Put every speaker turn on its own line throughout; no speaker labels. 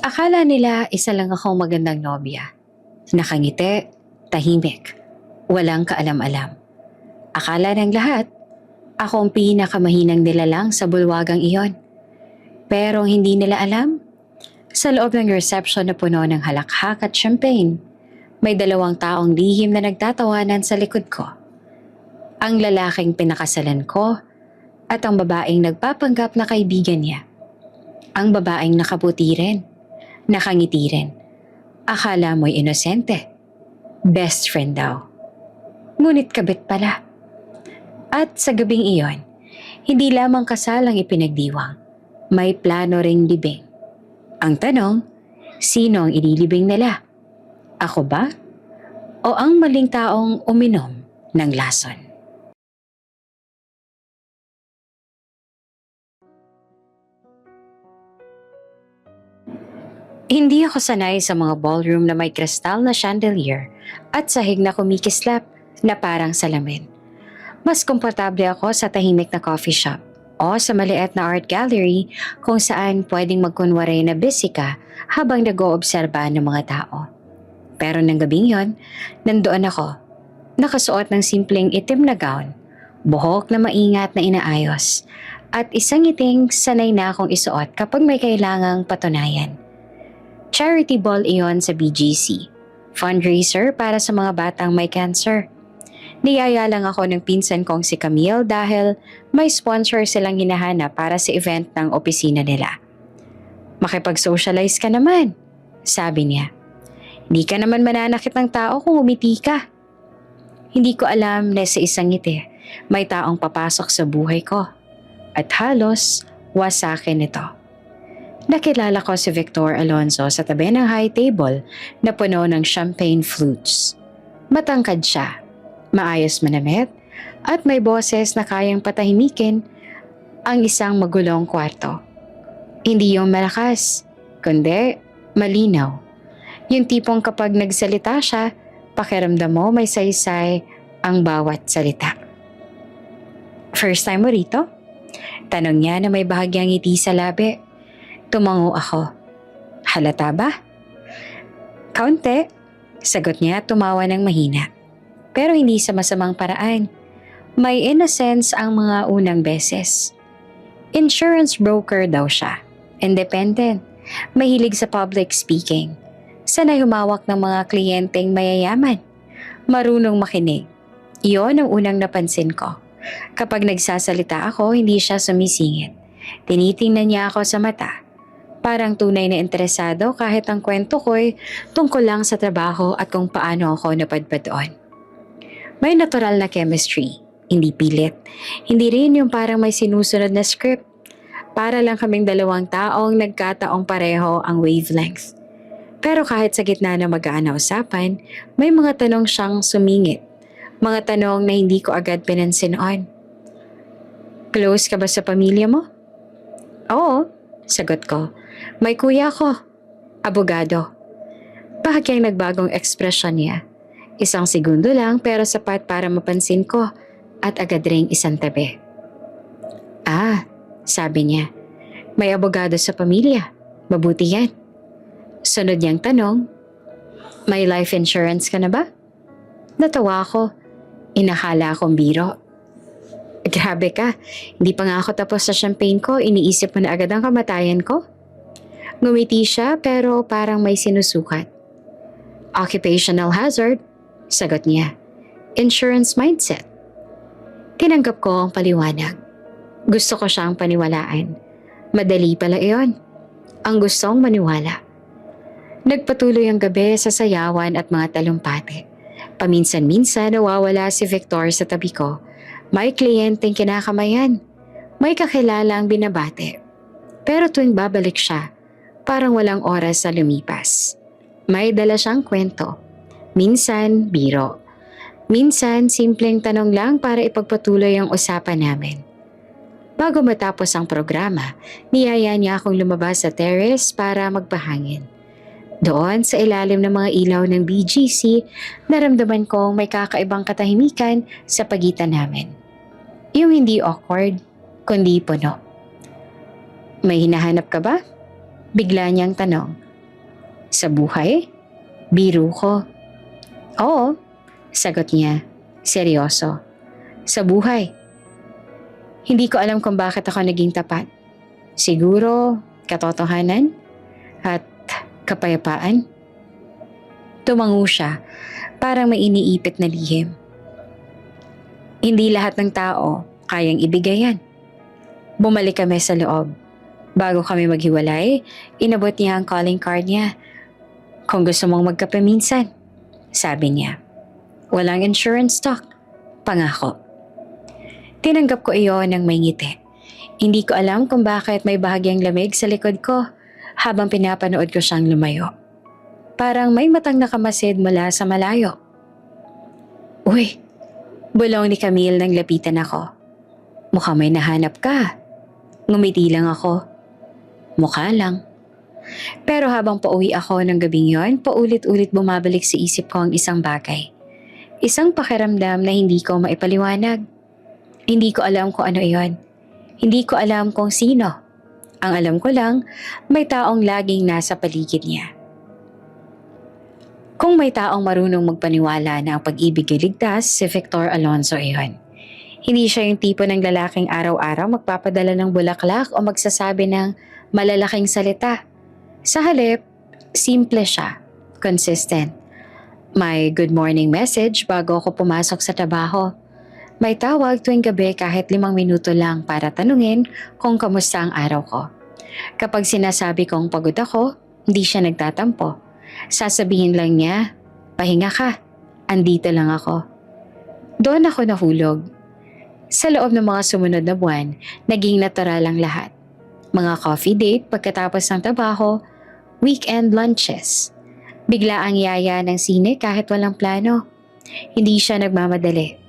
Akala nila isa lang akong magandang nobya. Nakangiti, tahimik, walang kaalam-alam. Akala ng lahat, ako ang pinakamahinang nilalang sa bulwagang iyon. Pero hindi nila alam, sa loob ng reception na puno ng halakhak at champagne, may dalawang taong lihim na nagtatawanan sa likod ko. Ang lalaking pinakasalan ko at ang babaeng nagpapanggap na kaibigan niya. Ang babaeng nakaputi rin, nakangiti rin. Akala mo'y inosente. Best friend daw. Ngunit kabit pala. At sa gabing iyon, hindi lamang kasal ang ipinagdiwang. May plano ring libing. Ang tanong, sino ang ililibing nila? Ako ba? O ang maling taong uminom ng lason? Hindi ako sanay sa mga ballroom na may kristal na chandelier at sahig na kumikislap na parang salamin. Mas komportable ako sa tahimik na coffee shop o sa maliit na art gallery kung saan pwedeng magkunwari na busy ka habang nag-oobserba ng mga tao. Pero ng gabing yon, nandoon ako, nakasuot ng simpleng itim na gown, buhok na maingat na inaayos, at isang ngiting sanay na akong isuot kapag may kailangang patunayan. Charity ball iyon sa BGC, fundraiser para sa mga batang may cancer. Niyaya lang ako ng pinsan kong si Camille dahil may sponsor silang hinahanap para sa event ng opisina nila. "Makipag-socialize ka naman," sabi niya. "Di ka naman mananakit ng tao kung umiti ka." Hindi ko alam na sa isang ngiti, may taong papasok sa buhay ko. At halos wasakin ito. Nakilala ko si Victor Alonzo sa tabi ng high table na puno ng champagne flutes. Matangkad siya, maayos manamit, at may boses na kayang patahimikin ang isang magulong kwarto. Hindi yung malakas, kundi malinaw. Yung tipong kapag nagsalita siya, pakiramdam mo may saysay ang bawat salita. "First time mo rito?" Tanong niya na may bahagyang ngiti sa labi. Tumango ako. "Halata ba?" "Kaunti," sagot niya at tumawa ng mahina. Pero hindi sa masamang paraan. May innocence ang mga unang beses. Insurance broker daw siya. Independent. Mahilig sa public speaking. Sanay humawak ng mga kliyenteng mayayaman. Marunong makinig. Iyon ang unang napansin ko. Kapag nagsasalita ako, hindi siya sumisingit. Tinitingnan niya ako sa mata. Parang tunay na interesado kahit ang kwento ko'y tungkol lang sa trabaho at kung paano ako napadpad doon. May natural na chemistry, hindi pilit. Hindi rin yung parang may sinusunod na script. Para lang kaming dalawang taong nagkataong pareho ang wavelength. Pero kahit sa gitna ng magaan na usapan, may mga tanong siyang sumingit. Mga tanong na hindi ko agad pinansin on. "Close ka ba sa pamilya mo?" "Oo," sagot ko. "May kuya ko, abogado." Bahagyang nagbagong ekspresyon niya. Isang segundo lang pero sapat para mapansin ko at agad ring isang tabi. "Ah," sabi niya. "May abogado sa pamilya. Mabuti yan." Sunod niyang tanong, "May life insurance ka na ba?" Natawa ako. Inakala akong biro. "Grabe ka, hindi pa nga ako tapos sa champagne ko, iniisip mo na agad ang kamatayan ko?" Ngumiti siya pero parang may sinusukat. "Occupational hazard," sagot niya. "Insurance mindset." Tinanggap ko ang paliwanag. Gusto ko siyang paniwalaan. Madali pala iyon. Ang gustong maniwala. Nagpatuloy ang gabi sa sayawan at mga talumpati. Paminsan-minsan nawawala si Victor sa tabi ko. May kliyenteng kinakamayan. May kakilalang binabate. Pero tuwing babalik siya, parang walang oras sa lumipas. May dala siyang kwento. Minsan, biro. Minsan, simpleng tanong lang para ipagpatuloy ang usapan namin. Bago matapos ang programa, niyaya niya akong lumabas sa terrace para magpahangin. Doon sa ilalim ng mga ilaw ng BGC, naramdaman kong may kakaibang katahimikan sa pagitan namin. Yung hindi awkward, kundi puno. "May hinahanap ka ba?" Bigla niyang tanong. Sa buhay? Biro ko. Oo, sagot niya. Seryoso. Sa buhay. Hindi ko alam kung bakit ako naging tapat. Siguro, katotohanan at kapayapaan. Tumango siya, parang may iniipit na lihim. Hindi lahat ng tao kayang ibigay yan. Bumalik kami sa loob. Bago kami maghiwalay, inabot niya ang calling card niya. Kung gusto mong magkape minsan, sabi niya. Walang insurance talk. Pangako. Tinanggap ko iyon ng may ngiti. Hindi ko alam kung bakit may bahagyang lamig sa likod ko habang pinapanood ko siyang lumayo. Parang may matang nakamasid mula sa malayo. Uy, bulong ni Camille nang lapitan ako. Mukhang may nahanap ka. Ngumiti lang ako. Mukha lang. Pero habang pauwi ako ng gabing yon, paulit-ulit bumabalik sa isip ko ang isang bagay. Isang pakiramdam na hindi ko maipaliwanag. Hindi ko alam kung ano iyon. Hindi ko alam kung sino. Ang alam ko lang, may taong laging nasa paligid niya. Kung may taong marunong magpaniwala na ang pag-ibig ay ligtas, si Victor Alonzo iyon. Hindi siya yung tipo ng lalaking araw-araw magpapadala ng bulaklak o magsasabi ng malalaking salita. Sa halip, simple siya, consistent. May good morning message bago ako pumasok sa trabaho. May tawag tuwing gabi kahit 5 minuto lang para tanungin kung kamusta ang araw ko. Kapag sinasabi kong pagod ako, hindi siya nagtatampo. Sasabihin lang niya, pahinga ka, andito lang ako. Doon ako nahulog. Sa loob ng mga sumunod na buwan, naging natural ang lahat. Mga coffee date pagkatapos ng trabaho, weekend lunches. Bigla ang yaya ng sine kahit walang plano. Hindi siya nagmamadali.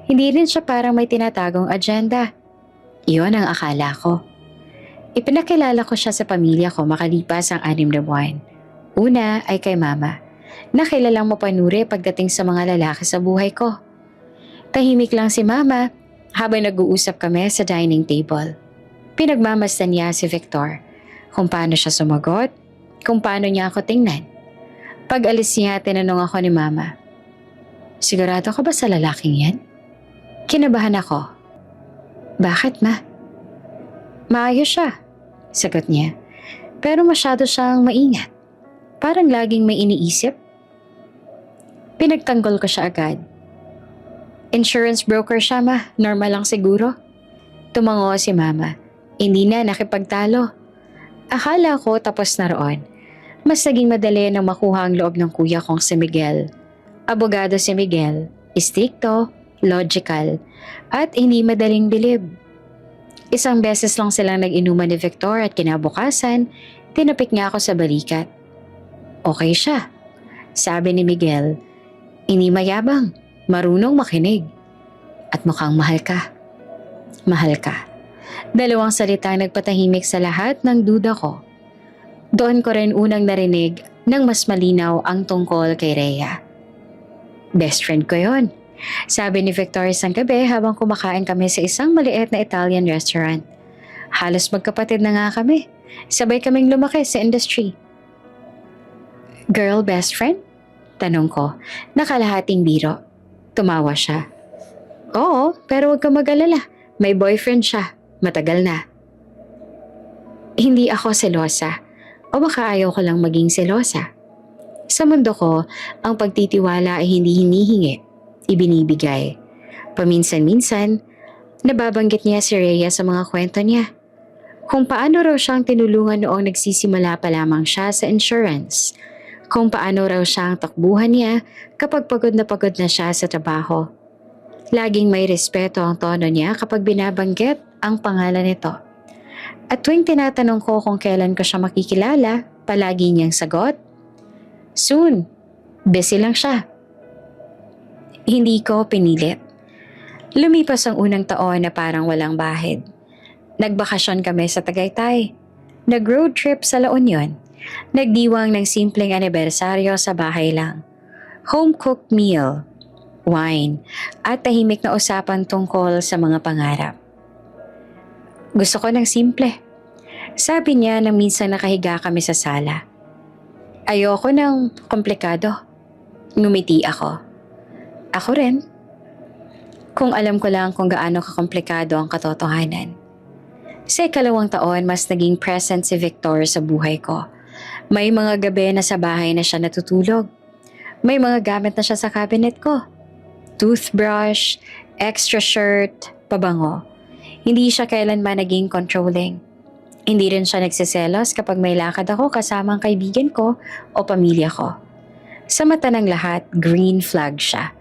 Hindi rin siya parang may tinatagong agenda. Iyon ang akala ko. Ipinakilala ko siya sa pamilya ko makalipas ang 6 na buwan. Una ay kay mama. Nakilalang mapanuri pagdating sa mga lalaki sa buhay ko. Tahimik lang si mama habang nag-uusap kami sa dining table. Pinagmamasdan niya si Victor. Kung paano siya sumagot, kung paano niya ako tingnan. Pag alis niya, tinanong ako ni mama, sigurado ka ba sa lalaking yan? Kinabahan ako. Bakit ma? Maayos siya, sagot niya. Pero masyado siyang maingat. Parang laging may iniisip. Pinagtanggol ko siya agad. Insurance broker siya ma, normal lang siguro. Tumango si mama. Hindi na nakipagtalo. Akala ko tapos na roon. Mas naging madali nang makuha ang loob ng kuya kong si Miguel. Abogado si Miguel, istrikto, logical, at hindi madaling bilib. Isang beses lang silang nag-inuman ni Victor at kinabukasan, tinapik niya ako sa balikat. Okay siya, sabi ni Miguel. Hindi mayabang, marunong makinig. At mukhang mahal ka. Mahal ka. Dalawang salitang nagpatahimik sa lahat ng duda ko. Doon ko rin unang narinig nang mas malinaw ang tungkol kay Rhea. Best friend ko yon, sabi ni Victor isang gabi habang kumakain kami sa isang maliit na Italian restaurant. Halos magkapatid na nga kami. Sabay kaming lumaki sa industry. Girl best friend? Tanong ko, nakalahating biro. Tumawa siya. Oo, pero huwag ka mag-alala. May boyfriend siya. Matagal na. Hindi ako selosa. O baka ayaw ko lang maging selosa. Sa mundo ko, ang pagtitiwala ay hindi hinihingi, ibinibigay. Paminsan-minsan, nababanggit niya si Rhea sa mga kwento niya. Kung paano raw siyang tinulungan noong nagsisimula pa lamang siya sa insurance. Kung paano raw siyang takbuhan niya kapag pagod na siya sa trabaho. Laging may respeto ang tono niya kapag binabanggit ang pangalan nito. At tuwing tinatanong ko kung kailan ko siya makikilala, palagi niyang sagot, soon, busy lang siya. Hindi ko pinilit. Lumipas ang unang taon na parang walang bahid. Nagbakasyon kami sa Tagaytay. Nag-road trip sa La Union. Nagdiwang ng simpleng anibersaryo sa bahay lang. Home-cooked meal, wine, at tahimik na usapan tungkol sa mga pangarap. Gusto ko ng simple. Sabi niya nang minsan nakahiga kami sa sala. Ayoko ng komplikado. Ngumiti ako. Ako rin. Kung alam ko lang kung gaano kakomplikado ang katotohanan. Sa ikalawang taon, mas naging present si Victor sa buhay ko. May mga gabi na sa bahay na siya natutulog. May mga gamit na siya sa cabinet ko. Toothbrush, extra shirt, pabango. Hindi siya kailanman naging controlling. Hindi rin siya nagsiselos kapag may lakad ako kasama ang kaibigan ko o pamilya ko. Sa mata ng lahat, green flag siya.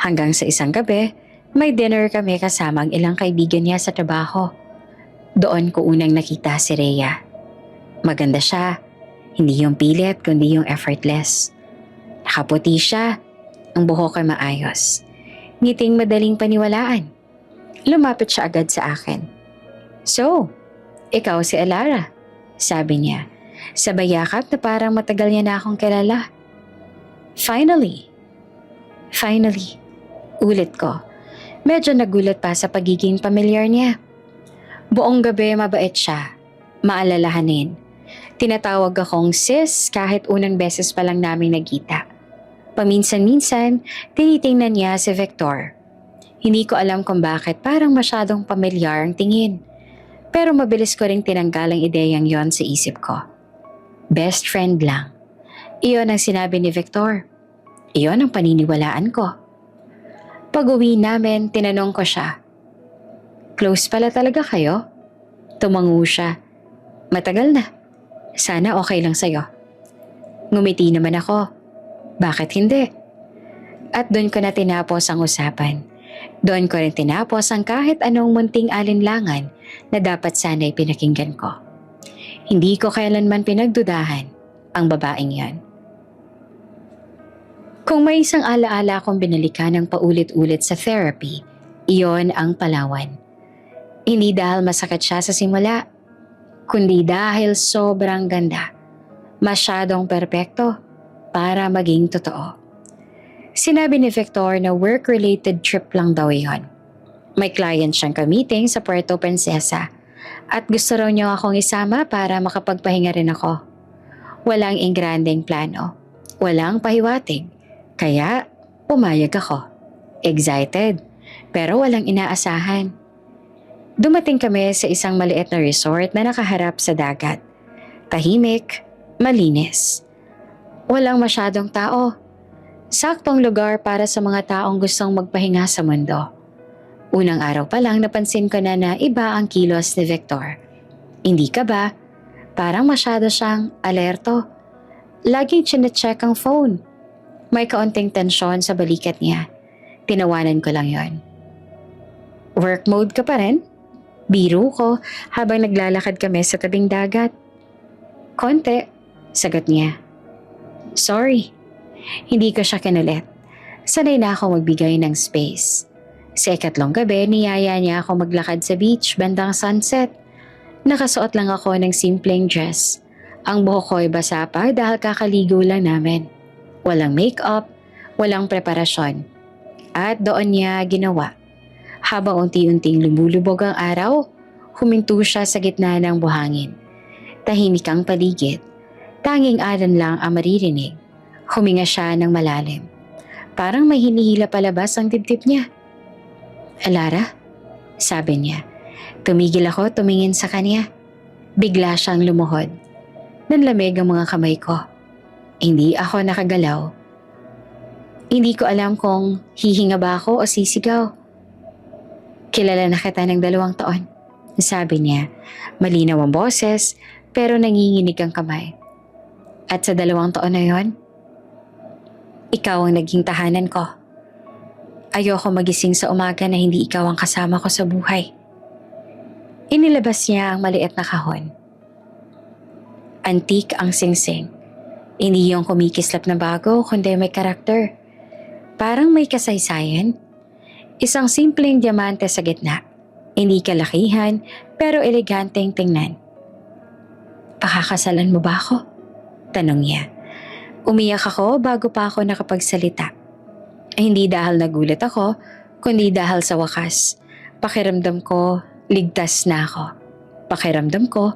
Hanggang sa isang gabi, may dinner kami kasama ang ilang kaibigan niya sa trabaho. Doon ko unang nakita si Rhea. Maganda siya. Hindi yung pilit kundi yung effortless. Nakaputi siya. Ang buhok ay maayos. Ngiting madaling paniwalaan. Lumapit siya agad sa akin. So, ikaw si Alara, sabi niya. Sabay yakap na parang matagal niya na akong kilala. Finally. Ulit ko. Medyo nagulat pa sa pagiging pamilyar niya. Buong gabi mabait siya. Maalalahanin. Tinatawag akong sis kahit unang beses pa lang namin nagkita. Paminsan-minsan, tinitingnan niya si Victor. Hindi ko alam kung bakit parang masyadong pamilyar ang tingin. Pero mabilis ko ring tinanggal ang ideyang yon sa isip ko. Best friend lang. Iyon ang sinabi ni Victor. Iyon ang paniniwalaan ko. Pag-uwi namin, tinanong ko siya. Close pala talaga kayo? Tumango siya. Matagal na. Sana okay lang sa'yo. Ngumiti naman ako. Bakit hindi? At doon ko na tinapos ang usapan. Doon ko rin tinapos ang kahit anong munting alinlangan na dapat sana'y pinakinggan ko. Hindi ko kailanman pinagdudahan ang babaeng yan. Kung may isang alaala akong binalikan ng paulit-ulit sa therapy, iyon ang Palawan. Hindi dahil masakit siya sa simula, kundi dahil sobrang ganda. Masyadong perpekto para maging totoo. Sinabi ni Victor na work-related trip lang daw iyon. May client siyang ka-meeting sa Puerto Princesa at gusto raw niya akong isama para makapagpahinga rin ako. Walang ingranding plano, walang pahiwatig, kaya pumayag ako. Excited, pero walang inaasahan. Dumating kami sa isang maliit na resort na nakaharap sa dagat. Tahimik, malinis. Walang masyadong tao. Saktong lugar para sa mga taong gustong magpahinga sa mundo. Unang araw pa lang napansin ko na iba ang kilos ni Victor. Hindi ka ba? Parang masyado siyang alerto. Laging chinecheck ang phone. May kaunting tensyon sa balikat niya. Tinawanan ko lang yon. Work mode ka pa rin? Biro ko habang naglalakad kami sa tabing dagat. Konti, sagot niya. Sorry, hindi ko siya kinulit. Sanay na ako magbigay ng space. Sa ikatlong gabi, niyaya niya ako maglakad sa beach bandang sunset. Nakasuot lang ako ng simpleng dress. Ang buhok ko'y basa pa dahil kakaligo lang namin. Walang makeup, walang preparasyon. At doon niya ginawa. Habang unti-unting lumulubog ang araw, huminto siya sa gitna ng buhangin. Tahimik ang paligid. Tanging alon lang ang maririnig. Huminga siya ng malalim. Parang may hinihila palabas ang dibdib niya. Alara, sabi niya. Tumigil ako tumingin sa kanya. Bigla siyang lumuhod. Nanlamig ang mga kamay ko. Hindi ako nakagalaw. Hindi ko alam kung hihinga ba ako o sisigaw. Kilala na kita ng 2 taon, sabi niya. Malinaw ang boses, pero nanginginig ang kamay. At sa 2 taon na yon, ikaw ang naging tahanan ko. Ayoko magising sa umaga na hindi ikaw ang kasama ko sa buhay. Inilabas niya ang maliit na kahon. Antique ang singsing. Hindi yung kumikislap na bago, kundi may karakter. Parang may kasaysayan. Isang simpleng diamante sa gitna. Hindi kalakihan, pero eleganteng tingnan. Pakakasalan mo ba ako? Tanong niya. Umiyak ako bago pa ako nakapagsalita. Hindi dahil nagulat ako, kundi dahil sa wakas. Pakiramdam ko, ligtas na ako. Pakiramdam ko,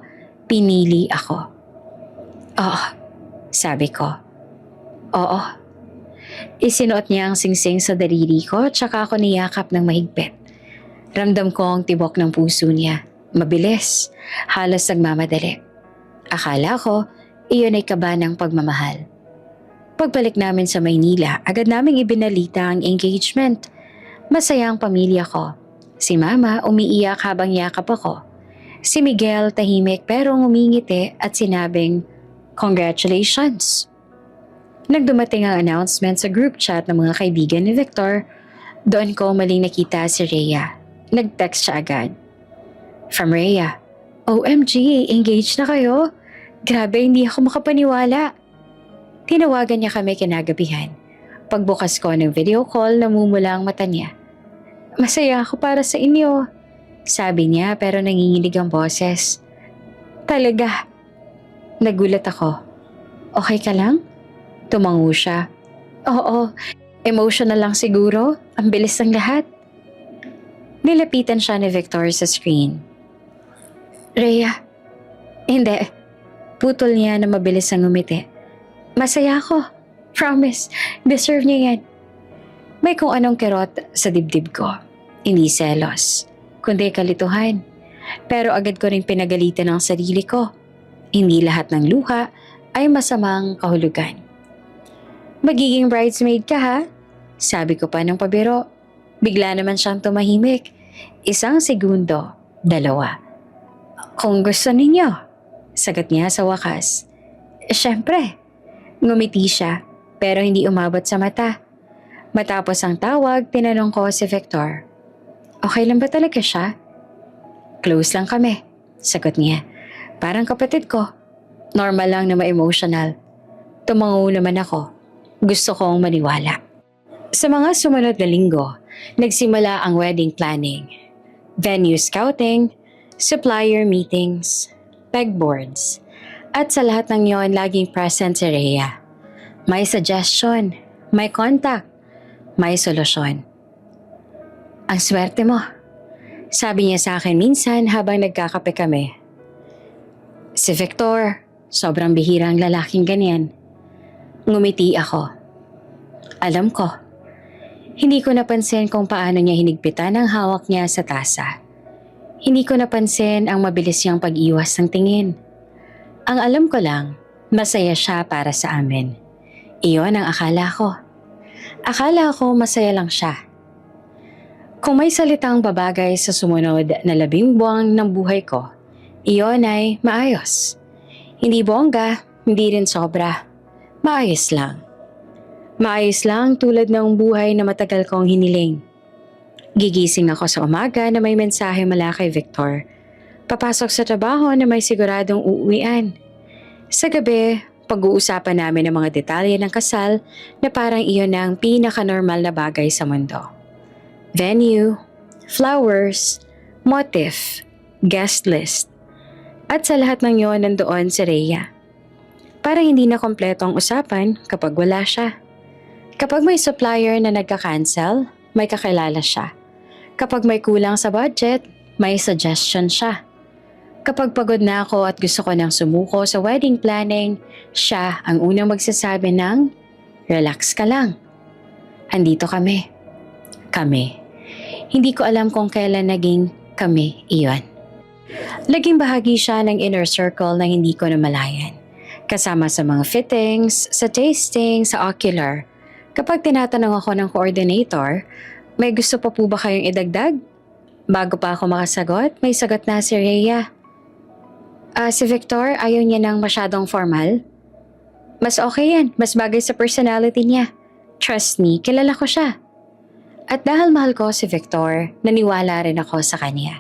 Pinili ako. Oo, sabi ko. Oo. Isinuot niya ang singsing sa daliri ko tsaka ako niyakap ng mahigpit. Ramdam ko ang tibok ng puso niya. Mabilis, halos nagmamadali. Akala ko, iyon ay kaba ng pagmamahal. Pagbalik namin sa Maynila, agad naming ibinalita ang engagement. Masaya ang pamilya ko. Si Mama umiiyak habang yakap ako. Si Miguel tahimik pero ngumingiti at sinabing, "Congratulations!" Nang dumating ang announcement sa group chat ng mga kaibigan ni Victor, doon ko maling nakita si Rhea. Nag-text siya agad. From Rhea, "OMG, engaged na kayo? Grabe, hindi ako makapaniwala." Tinawagan niya kami kinagabihan. Pagbukas ko ng video call, namumula ang mata niya. "Masaya ako para sa inyo," sabi niya pero nanginginig ang boses. "Talaga?" Nagulat ako. "Okay ka lang?" Tumango siya. "Oo, emotional lang siguro. Ang bilis ng lahat." Nilapitan siya ni Victor sa screen. "Rhea." "Hindi." Putol niya na mabilis ang ngumiti. "Masaya ako. Promise, deserve niya yan." May kung anong kirot sa dibdib ko. Hindi selos, kundi kalituhan. Pero agad ko rin pinagalitan ang sarili ko. Hindi lahat ng luha ay masamang kahulugan. "Magiging bridesmaid ka ha?" Sabi ko pa ng pabiro. Bigla naman siyang tumahimik. 1 segundo, 2. "Kung gusto ninyo," sagot niya sa wakas. "Siyempre." Ngumiti siya pero hindi umabot sa mata. Matapos ang tawag, tinanong ko si Victor. "Okay lang ba talaga siya?" "Close lang kami," sagot niya. "Parang kapatid ko. Normal lang na ma-emotional." Tumango naman ako. Gusto kong maniwala. Sa mga sumunod na linggo, nagsimula ang wedding planning, venue scouting, supplier meetings, pegboards, at sa lahat ng yon laging present si Rhea. May suggestion, may contact, may solusyon. "Ang swerte mo," sabi niya sa akin minsan habang nagkakape kami. "Si Victor, sobrang bihirang lalaking ganyan." Ngumiti ako. Alam ko. Hindi ko napansin kung paano niya hinigpitan ang hawak niya sa tasa. Hindi ko napansin ang mabilis niyang pag-iwas ng tingin. Ang alam ko lang, masaya siya para sa amin. Iyon ang akala ko. Akala ko masaya lang siya. Kung may salitang babagay sa sumunod na 10 buwan ng buhay ko, iyon ay maayos. Hindi bongga, hindi rin sobra. Maayos lang. Maayos lang tulad ng buhay na matagal kong hiniling. Gigising ako sa umaga na may mensahe mula kay Victor. Papasok sa trabaho na may siguradong uuwian. Sa gabi, pag-uusapan namin ang mga detalye ng kasal na parang iyon ang pinaka-normal na bagay sa mundo. Venue, flowers, motif, guest list. At sa lahat ng yon nandoon si Rhea. Parang hindi na kompleto ang usapan kapag wala siya. Kapag may supplier na nagka-cancel, may kakilala siya. Kapag may kulang sa budget, may suggestion siya. Kapag pagod na ako at gusto ko nang sumuko sa wedding planning, siya ang unang magsasabi ng, "Relax ka lang. Andito kami." Kami. Hindi ko alam kung kailan naging kami iyon. Naging bahagi siya ng inner circle na hindi ko namalayan. Kasama sa mga fittings, sa tasting, sa ocular. Kapag tinatanong ako ng coordinator, "May gusto pa po ba kayong idagdag?" Bago pa ako makasagot, may sagot na si Rhea. Si Victor, ayaw niya ng masyadong formal." "Mas okay yan, mas bagay sa personality niya. Trust me, kilala ko siya." At dahil mahal ko si Victor, naniwala rin ako sa kanya.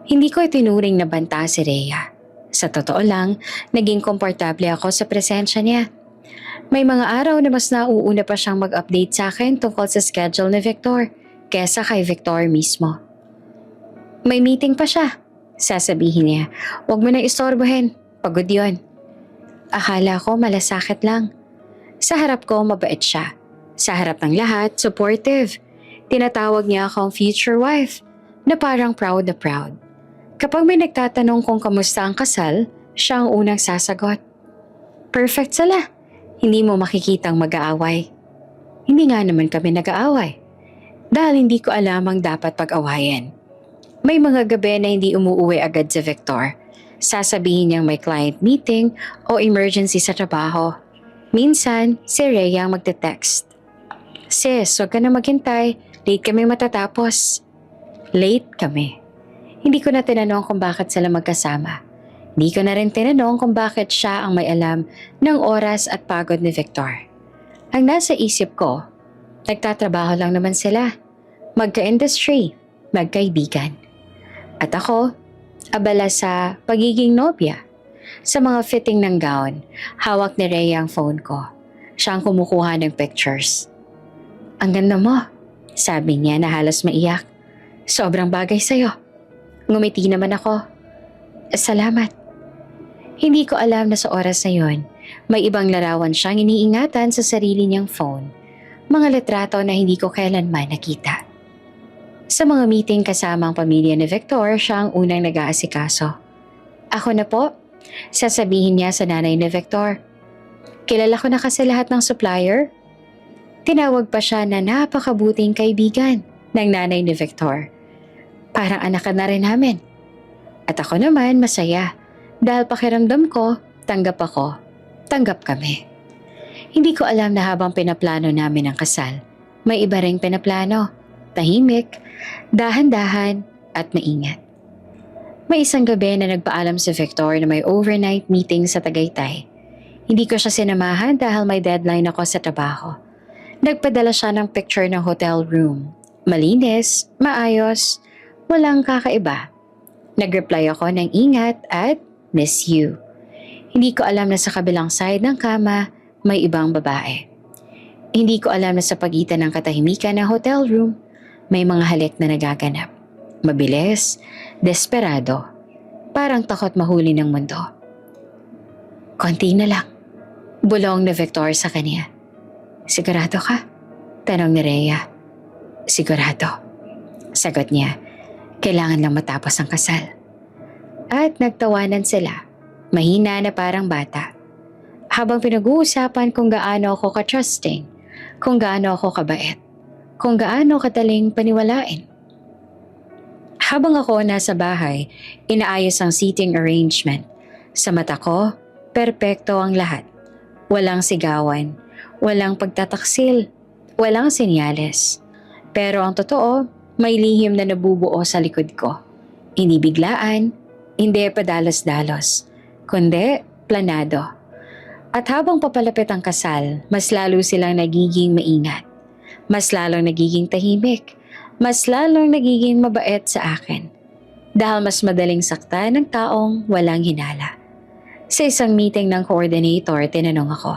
Hindi ko itinuring na banta si Rhea. Sa totoo lang, naging komportable ako sa presensya niya. May mga araw na mas nauuna pa siyang mag-update sa akin tungkol sa schedule ni Victor kesa kay Victor mismo. "May meeting pa siya," sasabihin niya. "Huwag mo na istorbohin, pagod yon." Akala ko malasakit lang. Sa harap ko mabait siya. Sa harap ng lahat, supportive. Tinatawag niya akong future wife na parang proud na proud. Kapag may nagtatanong kung kamusta ang kasal, Siya ang unang sasagot. Perfect sila. Hindi mo makikitang mag-aaway. Hindi nga naman kami nag-aaway. Dahil hindi ko alam ang dapat pag-awayan. May mga gabi na hindi umuuwi agad si Victor. Sasabihin niyang may client meeting o emergency sa trabaho. Minsan, si Rhea ang magte-text. Sis, huwag ka na maghintay. Late kami matatapos. Late kami. Hindi ko na tinanong kung bakit sila magkasama. Hindi ko na rin tinanong kung bakit siya ang may alam ng oras at pagod ni Victor. Ang nasa isip ko, nagtatrabaho lang naman sila. Magka-industry, magkaibigan. At ako, abala sa pagiging nobya. Sa mga fitting ng gown, hawak ni Rhea ang phone ko. Siya ang kumukuha ng pictures. Ang ganda mo, sabi niya na halos maiyak. Sobrang bagay sa'yo. Ngumiti naman ako. Salamat. Hindi ko alam na sa oras na yon, may ibang larawan siyang iniingatan sa sarili niyang phone. Mga litrato na hindi ko kailanman nakita. Sa mga meeting kasama ang pamilya ni Victor, siya ang unang nag-aasikaso. Ako na po, sasabihin niya sa nanay ni Victor. Kilala ko na kasi lahat ng supplier. Tinawag pa siya na napakabuting kaibigan ng nanay ni Victor. Parang anak ka na rin namin. At ako naman masaya dahil pakiramdam ko, tanggap ako, tanggap kami. Hindi ko alam na habang pinaplano namin ang kasal, may iba ring pinaplano, tahimik, dahan-dahan at maingat. May isang gabi na nagpaalam si Victor na may overnight meeting sa Tagaytay. Hindi ko siya sinamahan dahil may deadline ako sa trabaho. Nagpadala siya ng picture ng hotel room. Malinis, maayos, walang kakaiba. Nag-reply ako ng ingat at miss you. Hindi ko alam na sa kabilang side ng kama may ibang babae. Hindi ko alam na sa pagitan ng katahimikan ng hotel room, may mga halik na nagaganap. Mabilis, desperado, parang takot mahuli ng mundo. Konti na lang, bulong ni Victor sa kanya. Sigurado ka? Tanong ni Rhea. Sigurado. Sagot niya, kailangan lang matapos ang kasal. At nagtawanan sila, mahina na parang bata. Habang pinag-uusapan kung gaano ako ka-trusting, kung gaano ako kabait, kung gaano kadaling paniwalain. Habang ako nasa bahay, inaayos ang seating arrangement. Sa mata ko, perpekto ang lahat. Walang sigawan, walang pagtataksil, walang senyales. Pero ang totoo, may lihim na nabubuo sa likod ko. Hindi biglaan, hindi padalos-dalos, kundi planado. At habang papalapit ang kasal, mas lalo silang nagiging maingat. Mas lalong nagiging tahimik. Mas lalong nagiging mabait sa akin. Dahil mas madaling sakta ng taong walang hinala. Sa isang meeting ng coordinator, tinanong ako,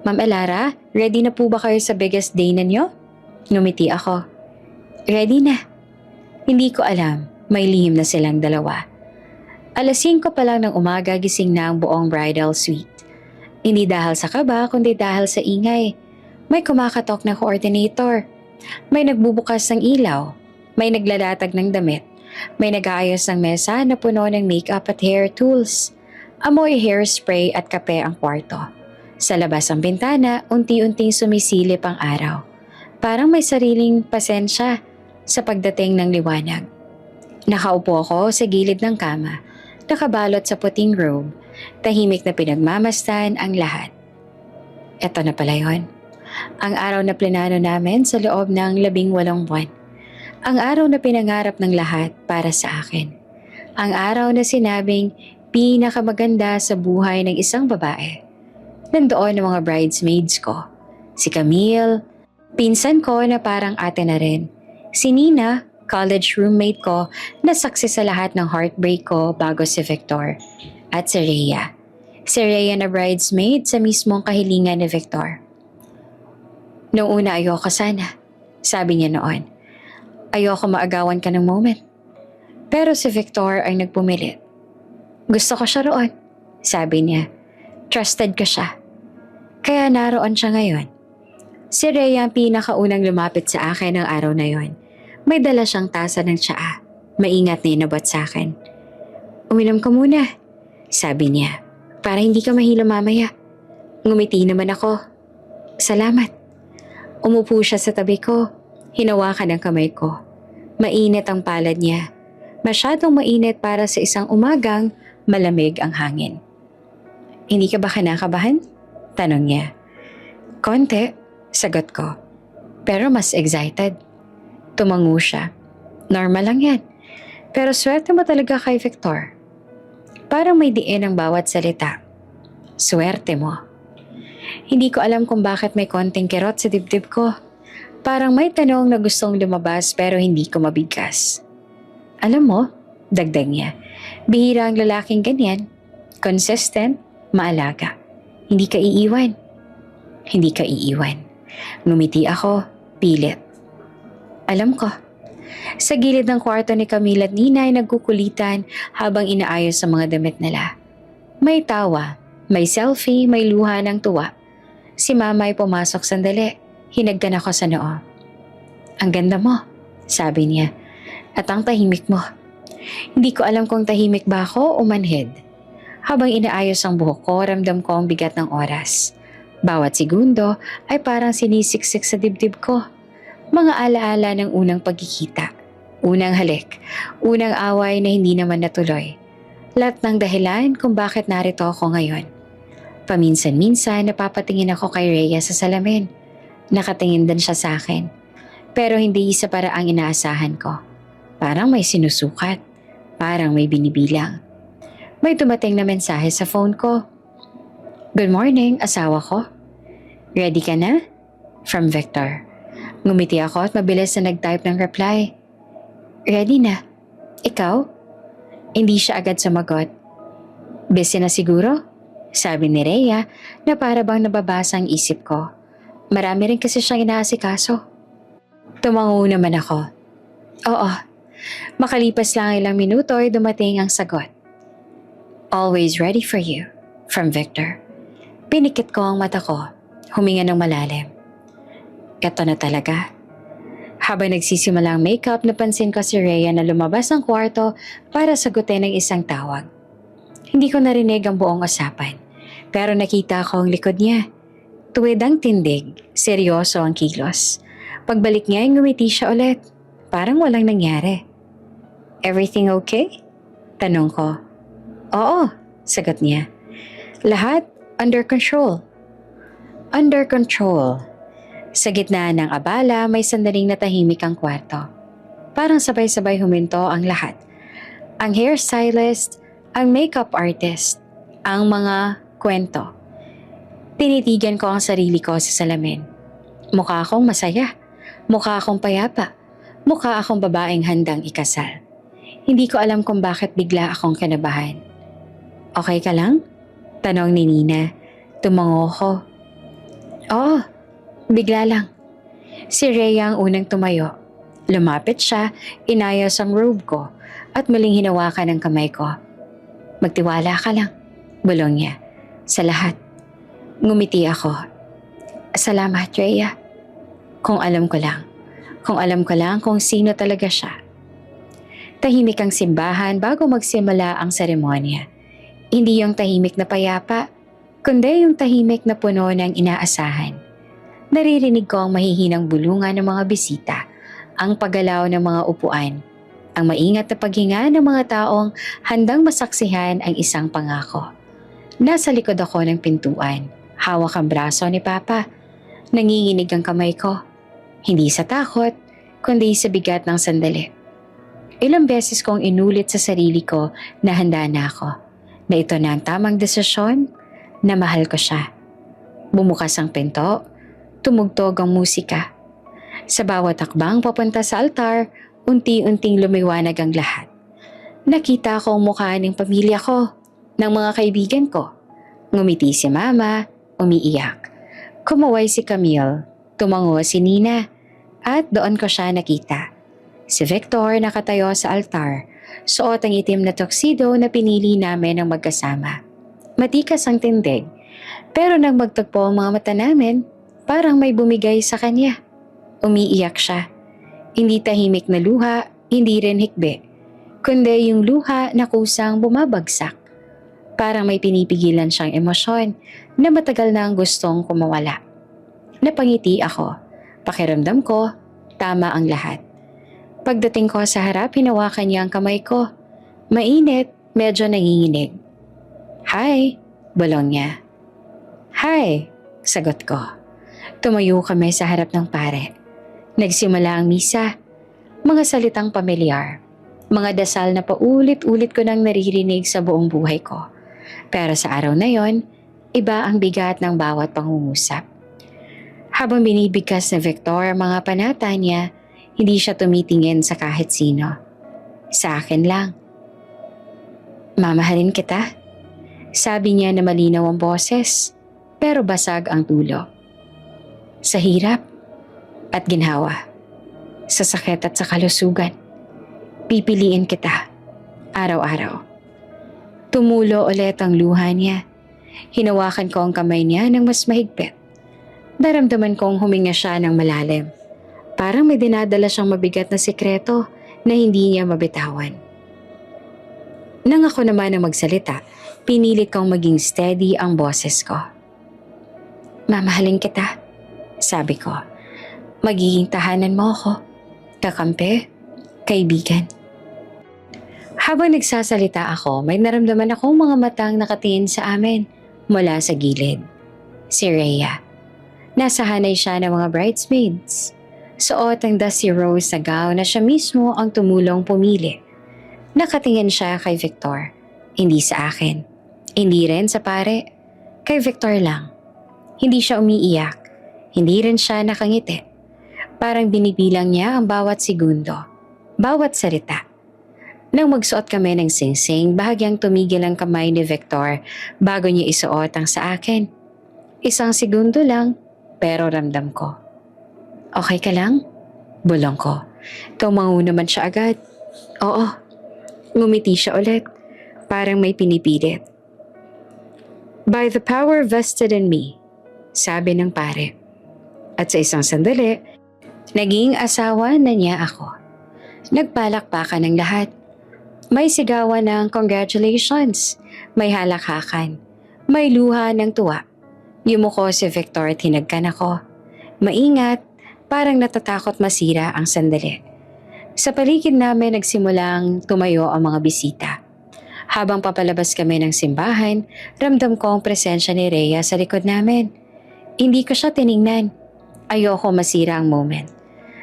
Ma'am Elara, ready na po ba kayo sa biggest day ninyo? Ngumiti ako. Ready na. Hindi ko alam, may lihim na silang dalawa. 5:00 pa lang ng umaga gising na ang buong bridal suite. Hindi dahil sa kaba, kundi dahil sa ingay. May kumakatok na coordinator. May nagbubukas ng ilaw. May naglalatag ng damit. May nag-aayos ng mesa na puno ng makeup at hair tools. Amoy hairspray at kape ang kwarto. Sa labas ang bintana, unti-unting sumisilip ang araw. Parang may sariling pasensya sa pagdating ng liwanag. Nakaupo ako sa gilid ng kama, nakabalot sa puting robe. Tahimik na pinagmamasdan ang lahat. Eto na pala yun. Ang araw na plinano namin sa loob ng 18 buwan. Ang araw na pinangarap ng lahat para sa akin. Ang araw na sinabing pinakamaganda sa buhay ng isang babae. Nandoon ang mga bridesmaids ko. Si Camille, pinsan ko na parang ate na rin. Si Nina, college roommate ko na saksi sa lahat ng heartbreak ko bago si Victor. At si Rhea. Si Rhea na bridesmaid sa mismong kahilingan ni Victor. Noong una ayoko sana, sabi niya noon. Ayoko maagawan ka ng moment. Pero si Victor ay nagpumilit. Gusto ko siya roon, sabi niya. Trusted ko siya. Kaya naroon siya ngayon. Si Rhea ang pinakaunang lumapit sa akin ng araw na yon. May dala siyang tasa ng tsaa. Maingat na inabot sa akin. Uminom ka muna. Sabi niya, para hindi ka mahilo mamaya. Ngumiti naman ako. Salamat. Umupo siya sa tabi ko. Hinawakan ang kamay ko. Mainit ang palad niya. Masyadong mainit para sa isang umagang malamig ang hangin. Hindi ka ba kinakabahan? Tanong niya. Konti, sagot ko. Pero mas excited. Tumango siya. Normal lang yan. Pero swerte mo talaga kay Victor. Parang may diin ang bawat salita. Swerte mo. Hindi ko alam kung bakit may konting kirot sa dibdib ko. Parang may tanong na gustong lumabas pero hindi ko mabigkas. Alam mo, dagdag niya, bihira ang lalaking ganyan. Consistent, maalaga. Hindi ka iiwan. Hindi ka iiwan. Ngumiti ako, pilit. Alam ko. Sa gilid ng kwarto ni Camille at Nina ay nagkukulitan habang inaayos ang mga damit nila. May tawa, may selfie, may luha ng tuwa. Si Mama ay pumasok sandali. Hinagdan ako sa noo. Ang ganda mo, sabi niya. At ang tahimik mo. Hindi ko alam kung tahimik ba ako o manhid. Habang inaayos ang buhok ko, ramdam ko ang bigat ng oras. Bawat segundo ay parang sinisiksik sa dibdib ko. Mga alaala ng unang pagkikita, unang halik, unang away na hindi naman natuloy. Lahat ng dahilan kung bakit narito ako ngayon. Paminsan-minsan napapatingin ako kay Rhea sa salamin. Nakatingin din siya sa akin. Pero hindi sa paraang inaasahan ko. Parang may sinusukat. Parang may binibilang. May dumating na mensahe sa phone ko. Good morning, asawa ko. Ready ka na? From Victor. Ngumiti ako at mabilis na nag-type ng reply. Ready na. Ikaw? Hindi siya agad sumagot. Busy na siguro? Sabi ni Rhea na para bang nababasa ang isip ko. Marami rin kasi siyang inaasikaso. Tumango naman ako. Oo. Makalipas lang ilang minuto ay dumating ang sagot. Always ready for you. From Victor. Pinikit ko ang mata ko. Huminga ng malalim. Ito na talaga. Habang nagsisimula ang makeup, napansin ko si Rhea na lumabas ng kwarto para sagutin ang isang tawag. Hindi ko narinig ang buong usapan, pero nakita ko ang likod niya. Tuwid ang tindig, seryoso ang kilos. Pagbalik niya ay ngumiti siya ulit, parang walang nangyari. Everything okay? Tanong ko. Oo, sagot niya. Lahat under control. Under control. Sa gitna ng abala, may sandaling natahimik ang kwarto. Parang sabay-sabay huminto ang lahat. Ang hairstylist, ang makeup artist, ang mga kwento. Tinitigan ko ang sarili ko sa salamin. Mukha akong masaya. Mukha akong payapa. Mukha akong babaeng handang ikasal. Hindi ko alam kung bakit bigla akong kinabahan. Okay ka lang? Tanong ni Nina. Tumango ko. Oo. Bigla lang. Si Rhea ang unang tumayo. Lumapit siya, inayos ang robe ko at muling hinawakan ang kamay ko. Magtiwala ka lang, bulong niya. Sa lahat. Ngumiti ako. Salamat, Rhea. Kung alam ko lang. Kung alam ko lang kung sino talaga siya. Tahimik ang simbahan bago magsimula ang seremonya. Hindi yung tahimik na payapa, kundi yung tahimik na puno ng inaasahan. Naririnig ko ang mahihinang bulungan ng mga bisita, ang paggalaw ng mga upuan, ang maingat na paghinga ng mga taong handang masaksihan ang isang pangako. Nasa likod ako ng pintuan, hawak ang braso ni Papa. Nanginginig ang kamay ko. Hindi sa takot, kundi sa bigat ng sandali. Ilang beses kong inulit sa sarili ko na handa na ako, na ito na ang tamang desisyon, na mahal ko siya. Bumukas ang pinto. Tumugtog ang musika. Sa bawat akbang papunta sa altar, unti-unting lumiwanag ang lahat. Nakita ko ang mukha ng pamilya ko, ng mga kaibigan ko. Ngumiti si Mama, umiiyak. Kumaway si Camille, tumango si Nina, at doon ko siya nakita. Si Victor nakatayo sa altar, suot ang itim na tuxedo na pinili namin ng magkasama. Matikas ang tindig, pero nang magtagpo ang mga mata namin, parang may bumigay sa kanya. Umiiyak siya. Hindi tahimik na luha, hindi rin hikbi, kundi yung luha na kusang bumabagsak. Parang may pinipigilan siyang emosyon na matagal na ang gustong kumawala. Napangiti ako. Pakiramdam ko, tama ang lahat. Pagdating ko sa harap, hinawakan niya ang kamay ko. Mainit, medyo nanginginig. "Hi," bulong niya. "Hi," sagot ko. Tumayo kami sa harap ng pare. Nagsimula ang misa. Mga salitang pamilyar. Mga dasal na paulit-ulit ko nang naririnig sa buong buhay ko. Pero sa araw na yon, iba ang bigat ng bawat pangungusap. Habang binibigkas na Victor ang mga panata niya, hindi siya tumitingin sa kahit sino. Sa akin lang. "Mamahalin kita," sabi niya na malinaw ang boses, pero basag ang tulo. Sa hirap at ginhawa, sa sakit at sa kalusugan, pipiliin kita, araw-araw. Tumulo ulit ang luha niya. Hinawakan ko ang kamay niya ng mas mahigpit. Naramdaman kong huminga siya ng malalim. Parang may dinadala siyang mabigat na sikreto na hindi niya mabitawan. Nang ako naman ang magsalita, pinilit kong maging steady ang boses ko. "Mamahalin kita," sabi ko. "Magiging tahanan mo ako, kakampi, kaibigan." Habang nagsasalita ako, may naramdaman akong mga matang nakatingin sa amin mula sa gilid. Si Rhea. Nasa hanay siya ng mga bridesmaids. Suot ang dusty rose na gown na siya mismo ang tumulong pumili. Nakatingin siya kay Victor, hindi sa akin. Hindi rin sa pare, kay Victor lang. Hindi siya umiiyak, hindi rin siya nakangiti. Parang binibilang niya ang bawat segundo, bawat salita. Nang magsuot kami ng singsing, bahagyang tumigil ang kamay ni Victor bago niya isuot ang sa akin. 1 segundo lang, pero ramdam ko. "Okay ka lang?" Bulong ko. Tumango naman siya agad. "Oo." Ngumiti siya ulit, parang may pinipilit. "By the power vested in me," sabi ng pare. At sa isang sandali, naging asawa na niya ako. Nagpalakpakan ng lahat. May sigawan ng congratulations, may halakhakan, may luha ng tuwa. Yumuko si Victor at hinagkan ako. Maingat, parang natatakot masira ang sandali. Sa paligid namin nagsimulang tumayo ang mga bisita. Habang papalabas kami ng simbahan, ramdam ko ang presensya ni Rhea sa likod namin. Hindi ko siya tiningnan. Ayoko masira ang moment.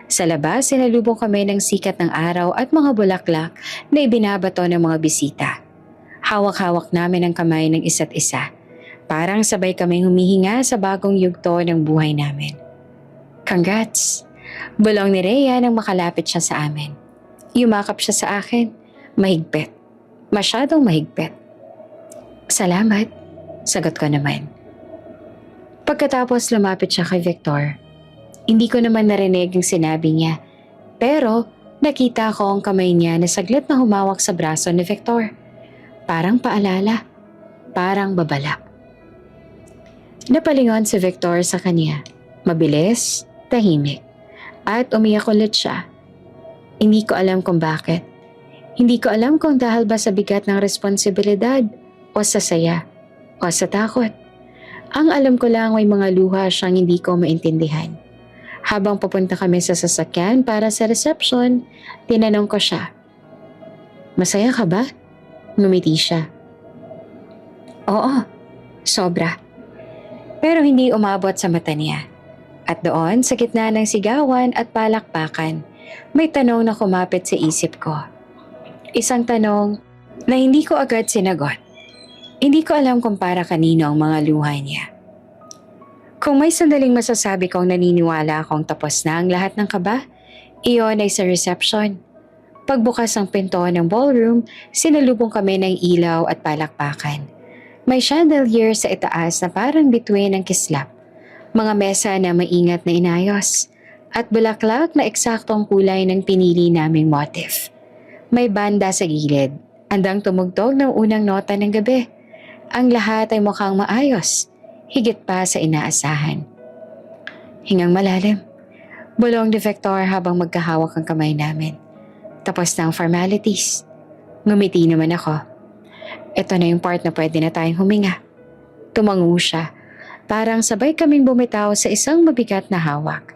Sa labas, sinalubong kami ng sikat ng araw at mga bulaklak na ibinabato ng mga bisita. Hawak-hawak namin ang kamay ng isa't isa. Parang sabay kaming humihinga sa bagong yugto ng buhay namin. "Congrats!" Bulong ni Rhea nang makalapit siya sa amin. Yumakap siya sa akin. Mahigpit. Masyadong mahigpit. "Salamat," sagot ko naman. Pagkatapos lumapit siya kay Victor. Hindi ko naman narinig ang sinabi niya, pero nakita ko ang kamay niya na saglit na humawak sa braso ni Victor. Parang paalala, parang babala. Napalingon si Victor sa kanya. Mabilis, tahimik, at umiyak ulit siya. Hindi ko alam kung bakit. Hindi ko alam kung dahil ba sa bigat ng responsibilidad, o sa saya, o sa takot. Ang alam ko lang may mga luha siyang hindi ko maintindihan. Habang papunta kami sa sasakyan para sa reception, tinanong ko siya, "Masaya ka ba?" Ngumiti siya. "Oo, sobra." Pero hindi umabot sa mata niya. At doon, sa gitna ng sigawan at palakpakan, may tanong na kumapit sa isip ko. Isang tanong na hindi ko agad sinagot. Hindi ko alam kung para kanino ang mga luha niya. Kung may sandaling masasabi kong naniniwala akong tapos na ang lahat ng kaba, iyon ay sa reception. Pagbukas ng pinto ng ballroom, sinalubong kami ng ilaw at palakpakan. May chandelier sa itaas na parang bituin ng kislap, mga mesa na maingat na inayos, at bulaklak na eksaktong kulay ng pinili naming motif. May banda sa gilid, andang tumugtog ng unang nota ng gabi. Ang lahat ay mukhang maayos, higit pa sa inaasahan. Hingang malalim, bulong ni Victor habang magkahawak ang kamay namin. Tapos na ang formalities. Ngumiti naman ako. Ito na yung part na pwede na tayong huminga. Tumango siya. Parang sabay kaming bumitaw sa isang mabigat na hawak.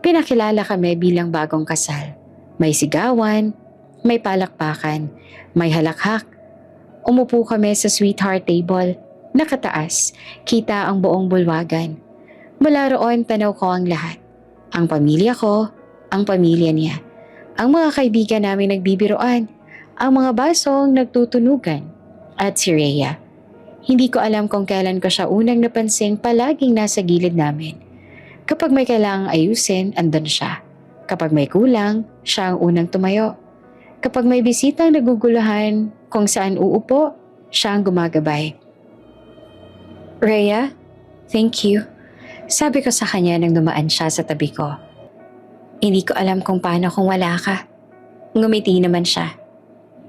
Pinakilala kami bilang bagong kasal. May sigawan, may palakpakan, may halakhak. Umupo kami sa sweetheart table. Nakataas, kita ang buong bulwagan. Mula roon tanaw ko ang lahat. Ang pamilya ko, ang pamilya niya. Ang mga kaibigan namin nagbibiroan, ang mga basong nagtutunugan, at si Rhea. Hindi ko alam kung kailan ko siya unang napansing palaging nasa gilid namin. Kapag may kailangang ayusin, andun siya. Kapag may kulang, siya ang unang tumayo. Kapag may bisitang naguguluhan kung saan uupo, siya ang gumagabay. Rhea, thank you. Sabi ko sa kanya nang dumaan siya sa tabi ko. Hindi ko alam kung paano kung wala ka. Ngumiti naman siya.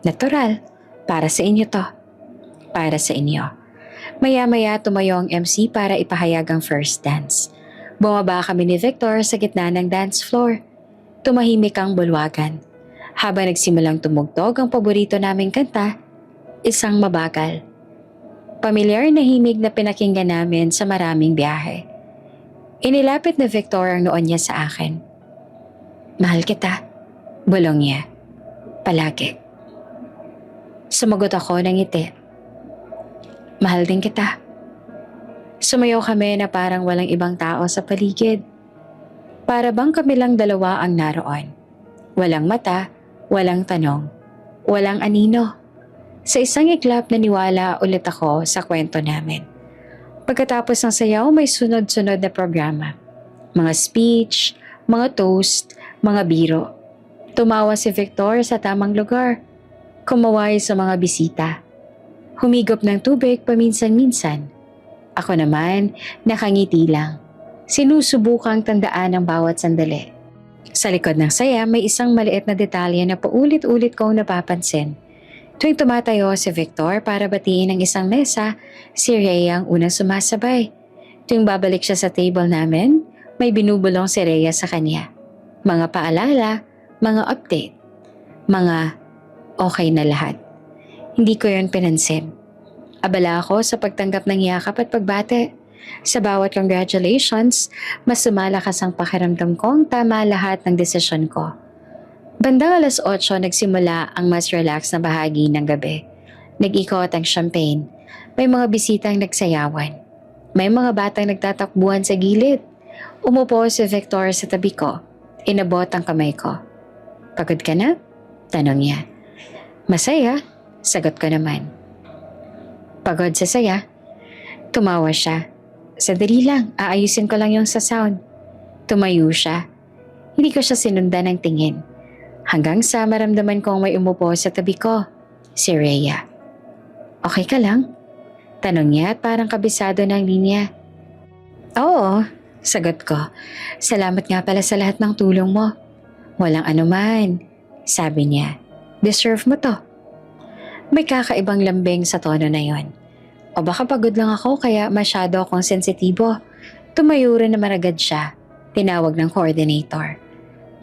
Natural, para sa inyo to. Para sa inyo. Maya-maya tumayo ang MC para ipahayag ang first dance. Bumaba kami ni Victor sa gitna ng dance floor. Tumahimik ang bulwagan. Habang nagsimulang tumugtog ang paborito naming kanta, isang mabagal. Pamilyar na himig na pinakinggan namin sa maraming biyahe. Inilapit ni Victor ang noon niya sa akin. Mahal kita, bulong niya. Palagi. Sumagot ako ng ngiti. Mahal din kita. Sumayaw kami na parang walang ibang tao sa paligid. Para bang kami lang dalawa ang naroon. Walang mata, walang tanong, walang anino. Sa isang iglap naniwala ulit ako sa kwento namin. Pagkatapos ng sayaw may sunod-sunod na programa. Mga speech, mga toast, mga biro. Tumawa si Victor sa tamang lugar. Kumaway sa mga bisita. Humigop ng tubig paminsan-minsan. Ako naman, nakangiti lang. Sinusubukang tandaan ang bawat sandali. Sa likod ng saya, may isang maliit na detalye na paulit-ulit kong napapansin. Tuwing tumatayo si Victor para batiin ang isang mesa, si Rhea ang unang sumasabay. Tuwing babalik siya sa table namin, may binubulong si Rhea sa kanya. Mga paalala, mga update, mga okay na lahat. Hindi ko yon pinansin. Abala ako sa pagtanggap ng yakap at pagbate. Sa bawat congratulations, mas sumalakas ang pakiramdam kong tama lahat ng desisyon ko. Bandang 8:00 nagsimula ang mas relax na bahagi ng gabi. Nag-ikot ang champagne. May mga bisitang nagsayawan. May mga batang nagtatakbuhan sa gilid. Umupo si Victor sa tabi ko. Inabot ang kamay ko. Pagod ka na? Tanong niya. Masaya? Sagot ko naman. Pagod sa saya? Tumawa siya. Sadali lang, aayusin ko lang yung sa sound. Tumayo siya. Hindi ko siya sinundan ng tingin. Hanggang sa maramdaman kong may umupo sa tabi ko. Si Rhea. Okay ka lang? Tanong niya at parang kabisado ng linya. Oo, sagot ko. Salamat nga pala sa lahat ng tulong mo. Walang anuman, sabi niya. Deserve mo to. May kakaibang lambing sa tono na yon. O baka pagod lang ako kaya masyado akong sensitibo. Tumayo rin naman agad siya. Tinawag ng coordinator.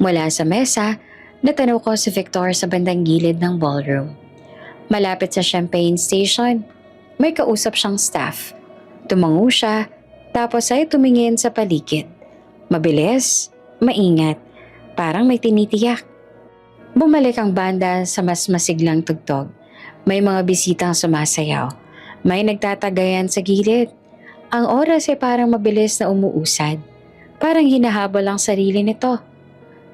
Mula sa mesa, natanaw ko si Victor sa bandang gilid ng ballroom. Malapit sa champagne station, may kausap siyang staff. Tumango siya, tapos ay tumingin sa paligid. Mabilis, maingat, parang may tinitiyak. Bumalik ang banda sa mas masiglang tugtog. May mga bisitang sumasayaw. May nagtatagayan sa gilid. Ang oras ay parang mabilis na umuusad. Parang hinahabol ang sarili nito.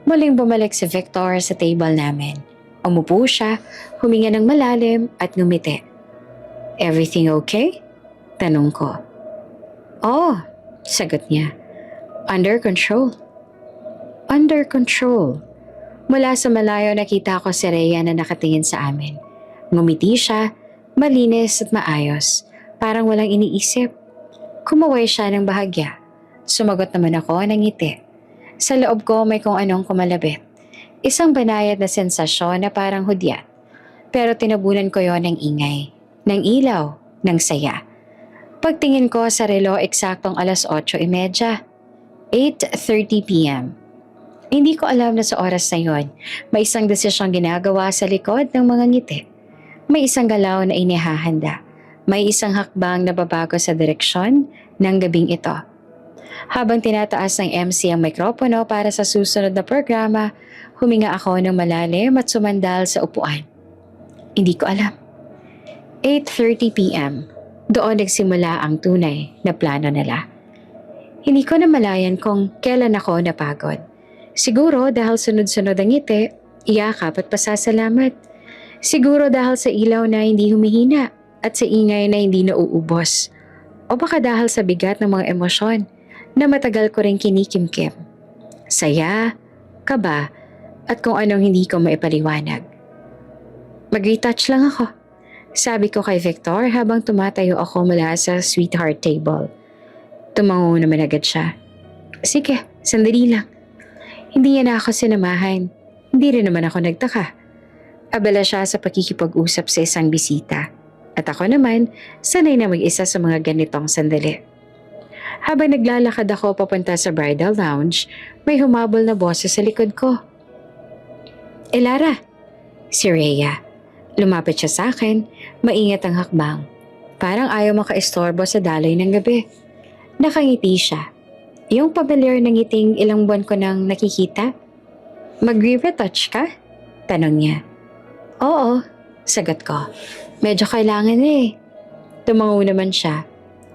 Muling bumalik si Victor sa table namin. Umupo siya, huminga ng malalim at ngumiti. Everything okay? Tanong ko. Oh, sagot niya. Under control. Under control. Mula sa malayo nakita ko si Rhea na nakatingin sa amin. Ngumiti siya, malinis at maayos, parang walang iniisip. Kumaway siya ng bahagya. Sumagot naman ako ng ngiti. Sa loob ko may kung anong kumalabit. Isang banayad na sensasyon na parang hudyat. Pero tinabunan ko yon ng ingay, ng ilaw, ng saya. Pagtingin ko sa relo eksaktong 8:30. 8:30 p.m. Hindi ko alam na sa oras na yon, may isang desisyong ginagawa sa likod ng mga ngiti. May isang galaw na inihahanda. May isang hakbang na babago sa direksyon ng gabing ito. Habang tinataas ng MC ang mikropono para sa susunod na programa, huminga ako ng malalim at sumandal sa upuan. Hindi ko alam. 8:30 p.m. Doon nagsimula ang tunay na plano nila. Hindi ko namalayan kung kailan ako napagod. Siguro dahil sunod-sunod ang ngiti, iyakap at pasasalamat. Siguro dahil sa ilaw na hindi humihina at sa ingay na hindi nauubos. O baka dahil sa bigat ng mga emosyon na matagal ko rin kinikimkim. Saya, kaba, at kung anong hindi ko maipaliwanag. Mag-retouch lang ako. Sabi ko kay Victor habang tumatayo ako mula sa sweetheart table. Tumango naman agad siya. Sige, sandali lang. Hindi niya na ako sinamahan. Hindi rin naman ako nagtaka. Abala siya sa pakikipag-usap sa isang bisita. At ako naman, sanay na mag-isa sa mga ganitong sandali. Habang naglalakad ako papunta sa bridal lounge, may humabol na boses sa likod ko. Lara, si Rhea. Lumapit siya sa akin, maingat ang hakbang. Parang ayaw makaistorbo sa daloy ng gabi. Nakangiti siya. Yung pamilyar na ngiting ilang buwan ko nang nakikita. Mag-retouch ka? Tanong niya. Oo, sagot ko. Medyo kailangan Tumango naman siya.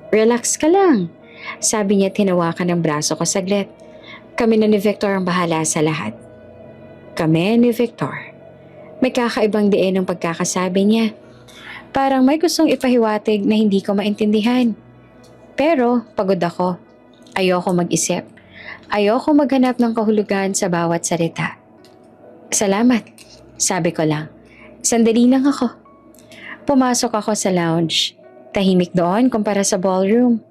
Relax ka lang. Sabi niya tinawakan ng braso ko saglit. Kami na ni Victor ang bahala sa lahat. Kami ni Victor. May kakaibang diin ng pagkakasabi niya. Parang may gustong ipahiwatig na hindi ko maintindihan. Pero pagod ako. Ayoko mag-isip. Ayoko maghanap ng kahulugan sa bawat salita. Salamat, sabi ko lang. Sandali lang ako. Pumasok ako sa lounge. Tahimik doon kumpara sa ballroom.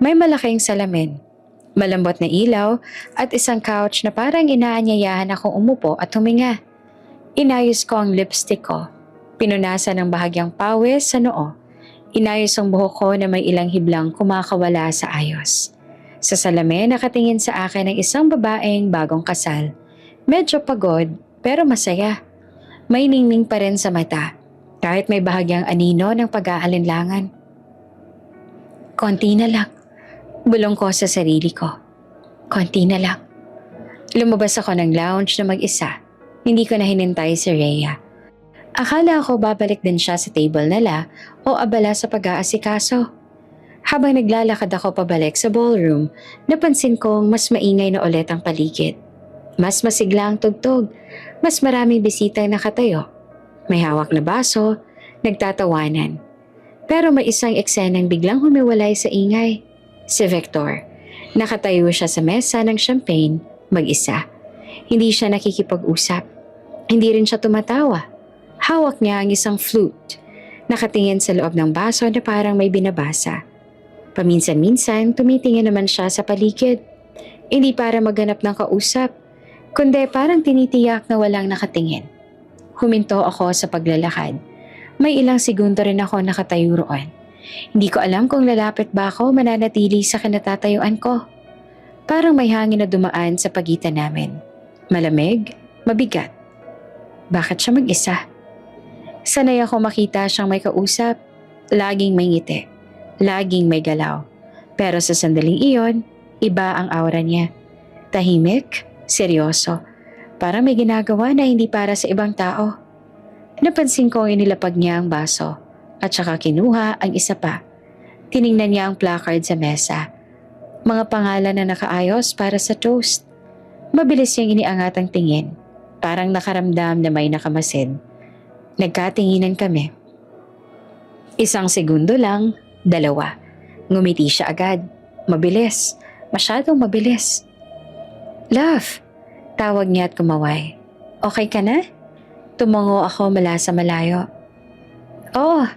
May malaking salamin, malambot na ilaw at isang couch na parang inaanyayahan akong umupo at huminga. Inayos ko ang lipstick ko. Pinunasan ng bahagyang pawis sa noo. Inayos ang buhok ko na may ilang hiblang kumakawala sa ayos. Sa salamin nakatingin sa akin ang isang babaeng bagong kasal. Medyo pagod pero masaya. May ningning pa rin sa mata kahit may bahagyang anino ng pag-aalinlangan. Konti na lang. Bulong ko sa sarili ko. Konti na lang. Lumabas ako ng lounge na mag-isa. Hindi ko na hinintay si Rhea. Akala ko babalik din siya sa table nila o abala sa pag-aasikaso. Habang naglalakad ako pabalik sa ballroom, napansin kong mas maingay na ulit ang paligid. Mas masigla ang tugtog. Mas maraming bisitang nakatayo. May hawak na baso, nagtatawanan. Pero may isang eksenang biglang humiwalay sa ingay. Si Victor. Nakatayo siya sa mesa ng champagne, mag-isa. Hindi siya nakikipag-usap. Hindi rin siya tumatawa. Hawak niya ang isang flute. Nakatingin sa loob ng baso na parang may binabasa. Paminsan-minsan, tumitingin naman siya sa paligid. Hindi para maghanap ng kausap, kundi parang tinitiyak na walang nakatingin. Huminto ako sa paglalakad. May ilang segundo rin ako nakatayo roon. Hindi ko alam kung lalapit ba ako mananatili sa kinatatayuan ko. Parang may hangin na dumaan sa pagitan namin. Malamig, mabigat. Bakit siya mag-isa? Sanay ako makita siyang may kausap. Laging may ngiti. Laging may galaw. Pero sa sandaling iyon, iba ang aura niya. Tahimik, seryoso. Parang may ginagawa na hindi para sa ibang tao. Napansin kong inilapag niya ang baso at saka kinuha ang isa pa. Tiningnan niya ang placard sa mesa. Mga pangalan na nakaayos para sa toast. Mabilis niyang iniangat ang tingin. Parang nakaramdam na may nakamasid. Nagkatinginan kami. Isang segundo lang, dalawa. Ngumiti siya agad. Mabilis. Masyadong mabilis. Love, tawag niya at kumaway. Okay ka na? Tumango ako mula sa malayo. Oo.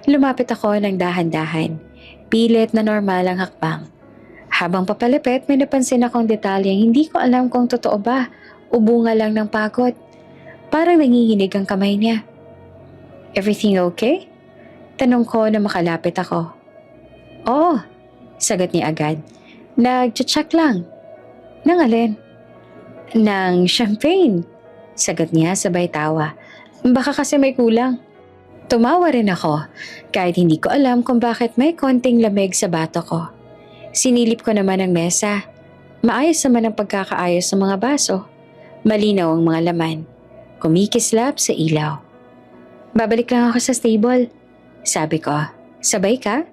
Lumapit ako ng dahan-dahan. Pilit na normal ang hakbang. Habang papalapit, may napansin akong detalyeng hindi ko alam kung totoo ba o bunga lang ng pagod. Parang nanginginig ang kamay niya. Everything okay? Tanong ko na makalapit ako. Oo, sagot niya agad. Nag-check lang. Nang alin? Nang champagne. Sagot niya sabay tawa. Baka kasi may kulang. Tumawa rin ako kahit hindi ko alam kung bakit may konting lamig sa bato ko. Sinilip ko naman ang mesa. Maayos naman ang pagkakaayos ng mga baso. Malinaw ang mga laman. Kumikislap sa ilaw. Babalik lang ako sa stable. Sabi ko, sabay ka?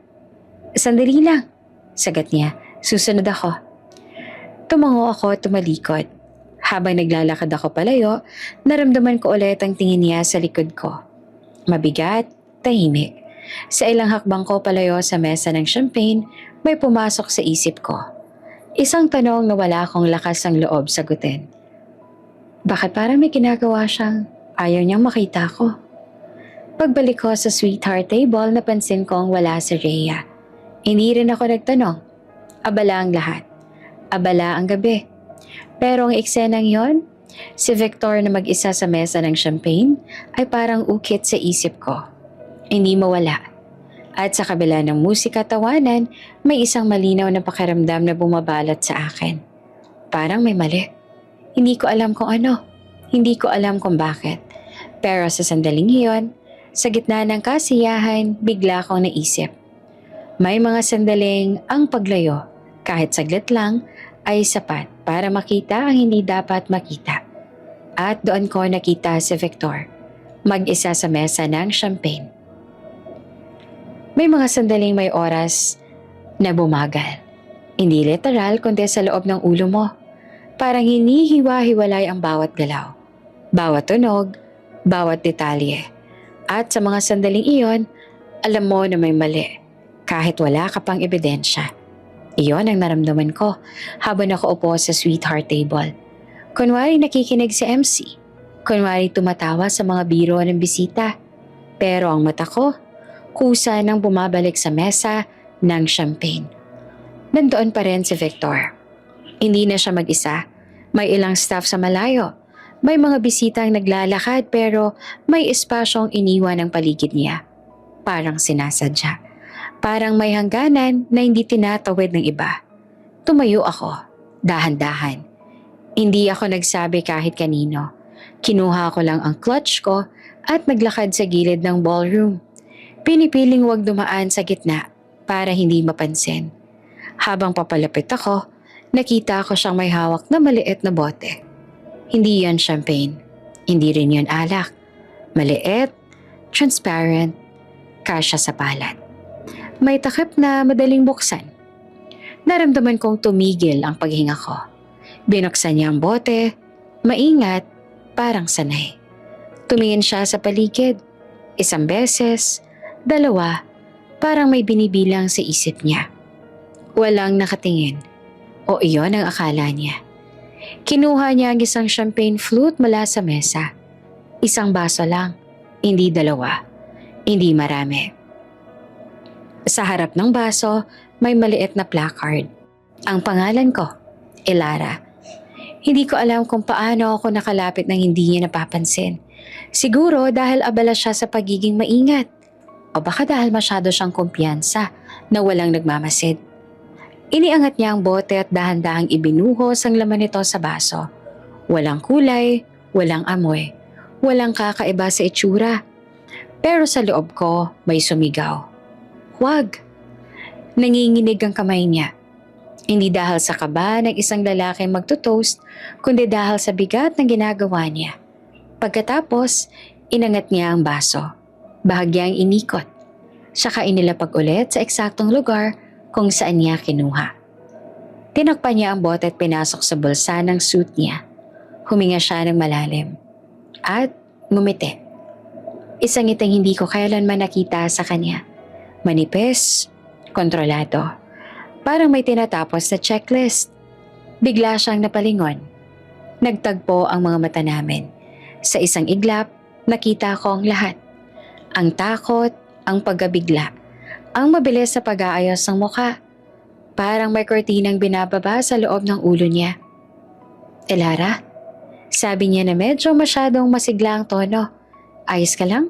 Sandali lang. Sagat niya, susunod ako. Tumango ako at tumalikod. Habang naglalakad ako palayo, naramdaman ko ulit ang tingin niya sa likod ko. Mabigat, tahimik. Sa ilang hakbang ko palayo sa mesa ng champagne, may pumasok sa isip ko. Isang tanong na wala akong lakas ng loob sagutin. Bakit parang may ginagawa siyang ayaw niyang makita ko? Pagbalik ko sa sweetheart table, napansin kong wala si Rhea. Hindi rin ako nagtanong. Abala ang lahat. Abala ang gabi. Pero ang eksenang yon, si Victor na mag-isa sa mesa ng champagne ay parang ukit sa isip ko. Hindi mawala. At sa kabila ng musika at tawanan, may isang malinaw na pakiramdam na bumabalot sa akin. Parang may mali. Hindi ko alam kung ano. Hindi ko alam kung bakit. Pero sa sandaling iyon, sa gitna ng kasiyahan, bigla akong naisip. May mga sandaling ang paglayo, kahit saglit lang, ay sapat para makita ang hindi dapat makita. At doon ko nakita si Victor, mag-isa sa mesa ng champagne. May mga sandaling may oras na bumagal. Hindi literal kundi sa loob ng ulo mo. Parang hinihiwa-hiwalay ang bawat galaw, bawat tunog, bawat detalye. At sa mga sandaling iyon, alam mo na may mali, kahit wala ka pang ebidensya. Iyon ang naramdaman ko habang nakaupo sa sweetheart table. Kunwari nakikinig si MC. Kunwari tumatawa sa mga biro ng bisita. Pero ang mata ko, kusa nang bumabalik sa mesa ng champagne. Nandoon pa rin si Victor. Hindi na siya mag-isa. May ilang staff sa malayo. May mga bisitang naglalakad pero may espasyong iniwan ng paligid niya. Parang sinasadya. Parang may hangganan na hindi tinatawid ng iba. Tumayo ako, dahan-dahan. Hindi ako nagsabi kahit kanino. Kinuha ko lang ang clutch ko at naglakad sa gilid ng ballroom. Pinipiling wag dumaan sa gitna para hindi mapansin. Habang papalapit ako, nakita ko siyang may hawak na maliit na bote. Hindi yan champagne. Hindi rin yan alak. Maliit, transparent, kasya sa palad. May takip na madaling buksan. Naramdaman kong tumigil ang paghinga ko. Binuksan niya ang bote, maingat, parang sanay. Tumingin siya sa paligid. Isang beses, dalawa, parang may binibilang sa isip niya. Walang nakatingin. O iyon ang akala niya. Kinuha niya ang isang champagne flute mula sa mesa. Isang baso lang, hindi dalawa, hindi marami. Sa harap ng baso, may maliit na placard. Ang pangalan ko, Elara. Hindi ko alam kung paano ako nakalapit nang hindi niya napapansin. Siguro dahil abala siya sa pagiging maingat. O baka dahil masyado siyang kumpiyansa na walang nagmamasid. Iniangat niya ang bote at dahan-dahang ibinuhos ang laman nito sa baso. Walang kulay, walang amoy, walang kakaiba sa itsura. Pero sa loob ko may sumigaw. Huwag! Nanginginig ang kamay niya. Hindi dahil sa kaba ng isang lalaking magtutoast, kundi dahil sa bigat ng ginagawa niya. Pagkatapos, inangat niya ang baso. Bahagyang inikot. Saka inilapag ulit sa eksaktong lugar kung saan niya kinuha. Tinakpan niya ang bote at pinasok sa bulsa ng suit niya. Huminga siya ng malalim. At ngumiti. Isang ngiting hindi ko kailanman nakita sa kanya. Manipis, kontrolado. Parang may tinatapos na checklist. Bigla siyang napalingon. Nagtagpo ang mga mata namin. Sa isang iglap, nakita ko ang lahat. Ang takot, ang pagkabigla, ang mabilis sa pag-aayos ng mukha. Parang may kortinang binababa sa loob ng ulo niya. Elara, sabi niya na medyo masyadong masigla ang tono. Ayos ka lang?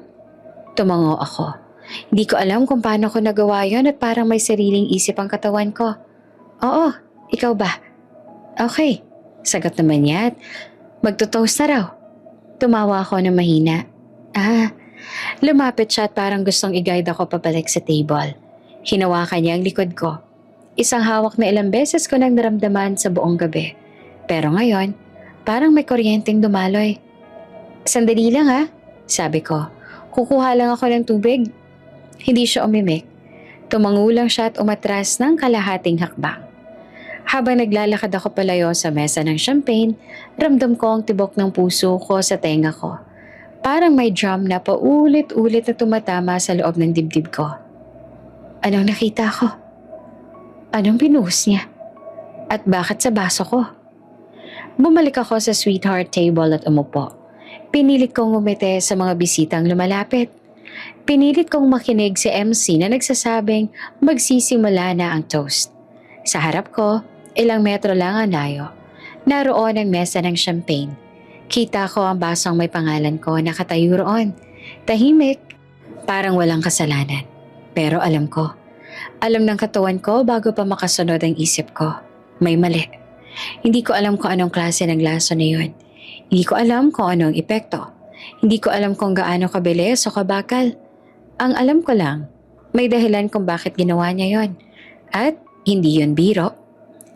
Tumango ako. Hindi ko alam kung paano ko nagawa yon at parang may sariling isip ang katawan ko. Oo, ikaw ba? Okay, sagot naman niya at magtutoast na raw. Tumawa ako ng mahina. Lumapit siya at parang gustong i-guide ako pabalik sa table. Hinawakan niya ang likod ko. Isang hawak na ilang beses ko nang naramdaman sa buong gabi. Pero ngayon, parang may kuryenteng dumaloy. Sandali lang ha, sabi ko. Kukuha lang ako ng tubig. Hindi siya umimik. Tumango lang siya at umatras ng kalahating hakbang. Habang naglalakad ako palayo sa mesa ng champagne, ramdam ko ang tibok ng puso ko sa tenga ko. Parang may drum na paulit-ulit na tumatama sa loob ng dibdib ko. Anong nakita ko? Anong binuhos niya? At bakit sa baso ko? Bumalik ako sa sweetheart table at umupo. Pinilit kong umite sa mga bisitang lumalapit. Pinilit kong makinig si MC na nagsasabing magsisimula na ang toast. Sa harap ko, ilang metro lang ang layo. Naroon ang mesa ng champagne. Kita ko ang basong may pangalan ko nakatayo roon. Tahimik, parang walang kasalanan. Pero alam ko. Alam ng katawan ko bago pa makasunod ang isip ko. May mali. Hindi ko alam kung anong klase ng laso na yun. Hindi ko alam kung anong epekto. Hindi ko alam kung gaano kabilis o kabakal. Ang alam ko lang, may dahilan kung bakit ginawa niya yon. At hindi yon biro.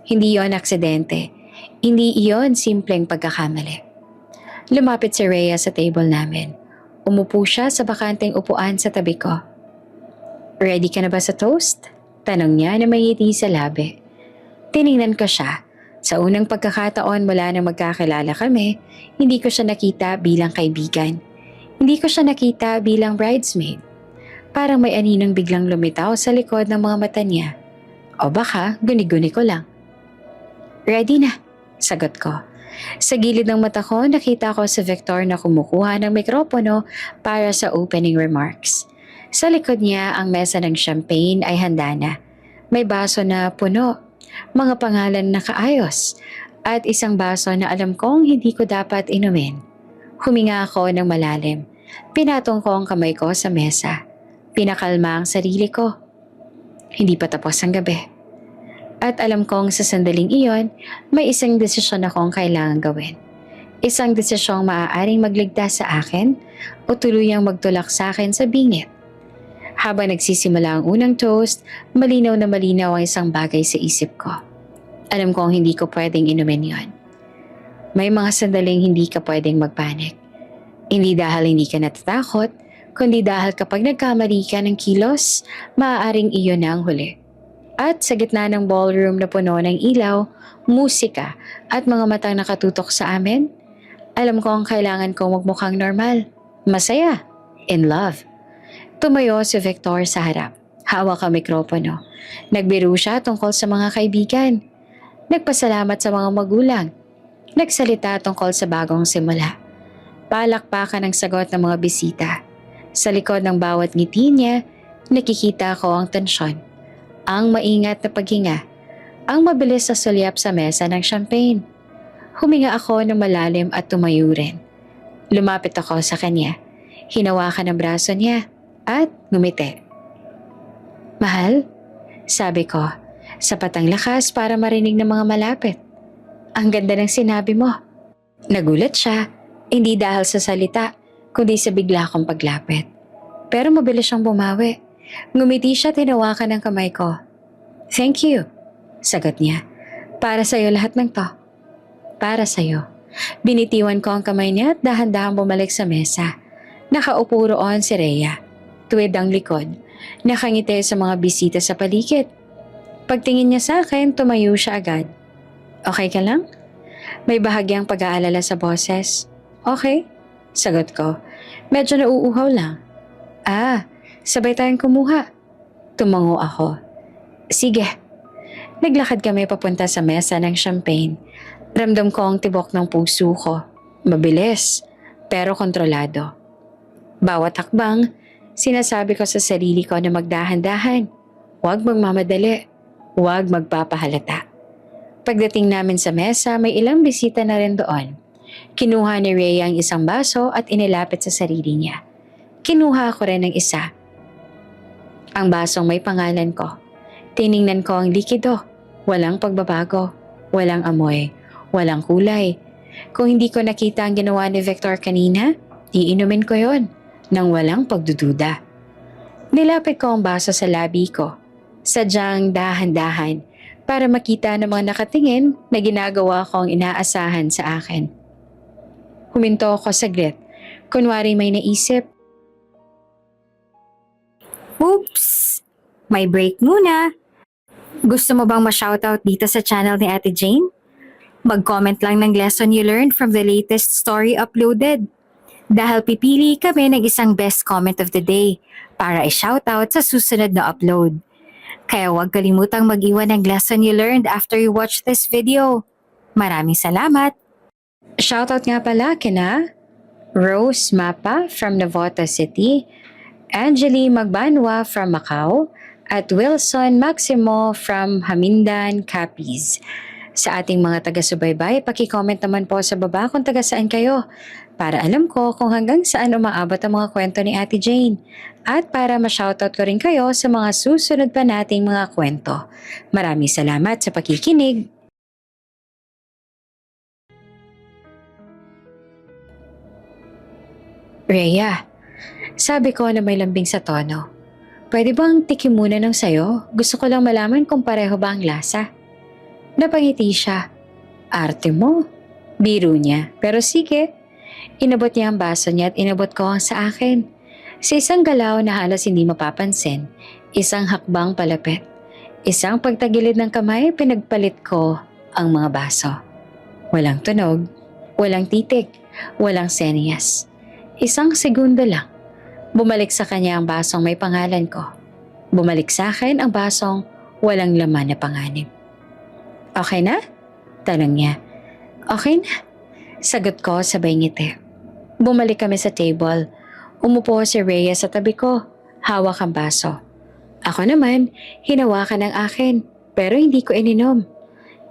Hindi yon aksidente. Hindi yon simpleng pagkakamali. Lumapit si Rhea sa table namin. Umupo siya sa bakanteng upuan sa tabi ko. Ready ka na ba sa toast? Tanong niya na may ngiti sa labi. Tiningnan ko siya. Sa unang pagkakataon mula nang magkakilala kami, hindi ko siya nakita bilang kaibigan. Hindi ko siya nakita bilang bridesmaid. Parang may aninong biglang lumitaw sa likod ng mga mata niya. O baka guni-guni ko lang. Ready na, sagot ko. Sa gilid ng mata ko, nakita ko si Victor na kumukuha ng mikropono para sa opening remarks. Sa likod niya, ang mesa ng champagne ay handa na. May baso na puno, mga pangalan na kaayos, at isang baso na alam kong hindi ko dapat inumin. Huminga ako ng malalim. Pinatong ko ang kamay ko sa mesa. Pinakalma ang sarili ko. Hindi pa tapos ang gabi. At alam kong sa sandaling iyon, may isang desisyon akong kailangan gawin. Isang desisyong maaaring magligtas sa akin o tuluyang magtulak sa akin sa bingit. Habang nagsisimula ang unang toast, malinaw na malinaw ang isang bagay sa isip ko. Alam kong hindi ko pwedeng inumin yon. May mga sandaling hindi ka pwedeng magpanik. Hindi dahil hindi ka natatakot, kundi dahil kapag nagkamali ka ng kilos, maaaring iyon na ang huli. At sa gitna ng ballroom na puno ng ilaw, musika at mga matang nakatutok sa amin, alam ko ang kailangan kong magmukhang normal, masaya, in love. Tumayo si Victor sa harap. Hawak ang mikropono. Nagbiro siya tungkol sa mga kaibigan. Nagpasalamat sa mga magulang. Nagsalita tungkol sa bagong simula. Palakpakan ang sagot ng mga bisita. Sa likod ng bawat ngiti niya, nakikita ko ang tensyon. Ang maingat na paghinga. Ang mabilis na sulyap sa mesa ng champagne. Huminga ako ng malalim at tumayo rin. Lumapit ako sa kanya. Hinawakan ang braso niya. At ngumiti. Mahal, sabi ko, sapat ang lakas para marinig ng mga malapit. Ang ganda ng sinabi mo. Nagulat siya, hindi dahil sa salita, kundi sa bigla kong paglapit. Pero mabilis siyang bumawi. Ngumiti siya at hinawakan ng kamay ko. Thank you, sagot niya. Para sa'yo lahat ng to. Para sa'yo. Binitiwan ko ang kamay niya at dahan-dahang bumalik sa mesa. Nakaupo roon si Rhea. Tuwid ang likod. Nakangiti sa mga bisita sa paligid. Pagtingin niya sa akin, tumayo siya agad. Okay ka lang? May bahagyang pag-aalala sa boses. Okay, sagot ko. Medyo nauuhaw lang. Sabay tayong kumuha. Tumango ako. Sige. Naglakad kami papunta sa mesa ng champagne. Ramdam ko ang tibok ng puso ko. Mabilis, pero kontrolado. Bawat hakbang, sinasabi ko sa sarili ko na magdahan-dahan. Huwag magmamadali. Huwag magpapahalata. Pagdating namin sa mesa, may ilang bisita na rin doon. Kinuha ni Rhea ang isang baso at inilapit sa sarili niya. Kinuha ko rin ng isa. Ang basong may pangalan ko. Tiningnan ko ang likido. Walang pagbabago. Walang amoy. Walang kulay. Kung hindi ko nakita ang ginawa ni Victor kanina, iinumin ko yon. nang walang pagdududa. Nilapit ko ang baso sa labi ko, sadyang dahan-dahan para makita ng mga nakatingin na ginagawa ko ang inaasahan sa akin. Huminto ako saglit, kunwari may naisip.
Oops! May break muna. Gusto mo bang ma-shoutout dito sa channel ni Ate Jane? Mag-comment lang ng lesson you learned from the latest story uploaded. Dahil pipili kami ng isang best comment of the day para i-shoutout sa susunod na upload. Kaya huwag kalimutang mag-iwan ng lesson you learned after you watch this video. Maraming salamat!
Shoutout nga pala kina Rose Mapa from Navotas City, Angeli Magbanwa from Macau, at Wilson Maximo from Hamindan, Capiz. Sa ating mga taga-subaybay, paki-comment naman po sa baba kung taga saan kayo para alam ko kung hanggang saan umaabot ang mga kwento ni Ate Jane at para ma-shoutout ko rin kayo sa mga susunod pa nating mga kwento. Maraming salamat sa pakikinig. Rhea, sabi ko na may lambing sa tono. Pwede bang tikim muna ng sayo? Gusto ko lang malaman kung pareho ba ang lasa. Napangiti siya. Arte mo. Biro niya. Pero sige. Inabot niya ang baso niya at inabot ko ang sa akin. Sa isang galaw na halos hindi mapapansin, isang hakbang palapit. Isang pagtagilid ng kamay, pinagpalit ko ang mga baso. Walang tunog, walang titig, walang senyas. Isang segundo lang. Bumalik sa kanya ang basong may pangalan ko. Bumalik sa akin ang basong walang laman na panganib. Okay na? Tanong niya. Okay na. Sagot ko sabay ngiti. Bumalik kami sa table. Umupo si Rhea sa tabi ko. Hawak ang baso. Ako naman, hinawakan ang akin. Pero hindi ko ininom.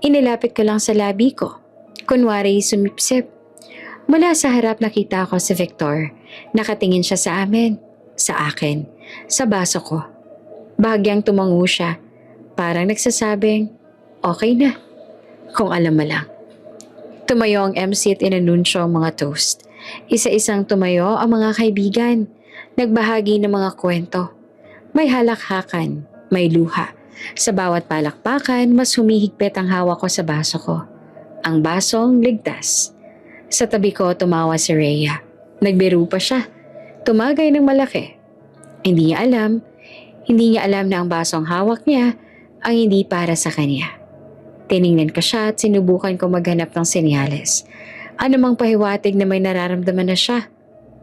Inilapit ko lang sa labi ko. Kunwari sumipsip. Mula sa harap nakita ko si Victor. Nakatingin siya sa amin. Sa akin. Sa baso ko. Bahagyang tumango siya. Parang nagsasabing, okay na. Kung alam mo lang. Tumayo ang MC at inanunsyo ang mga toast. Isa-isang tumayo ang mga kaibigan. Nagbahagi ng mga kwento. May halakhakan, may luha. Sa bawat palakpakan, mas humihigpit ang hawak ko sa baso ko. Ang basong ligtas. Sa tabi ko tumawa si Rhea. Nagbiro pa siya. Tumagay ng malaki. Hindi niya alam na ang basong hawak niya ang hindi para sa kanya. Tiningnan ko siya at sinubukan ko maghanap ng senyales. Ano mang pahiwatig na may nararamdaman na siya?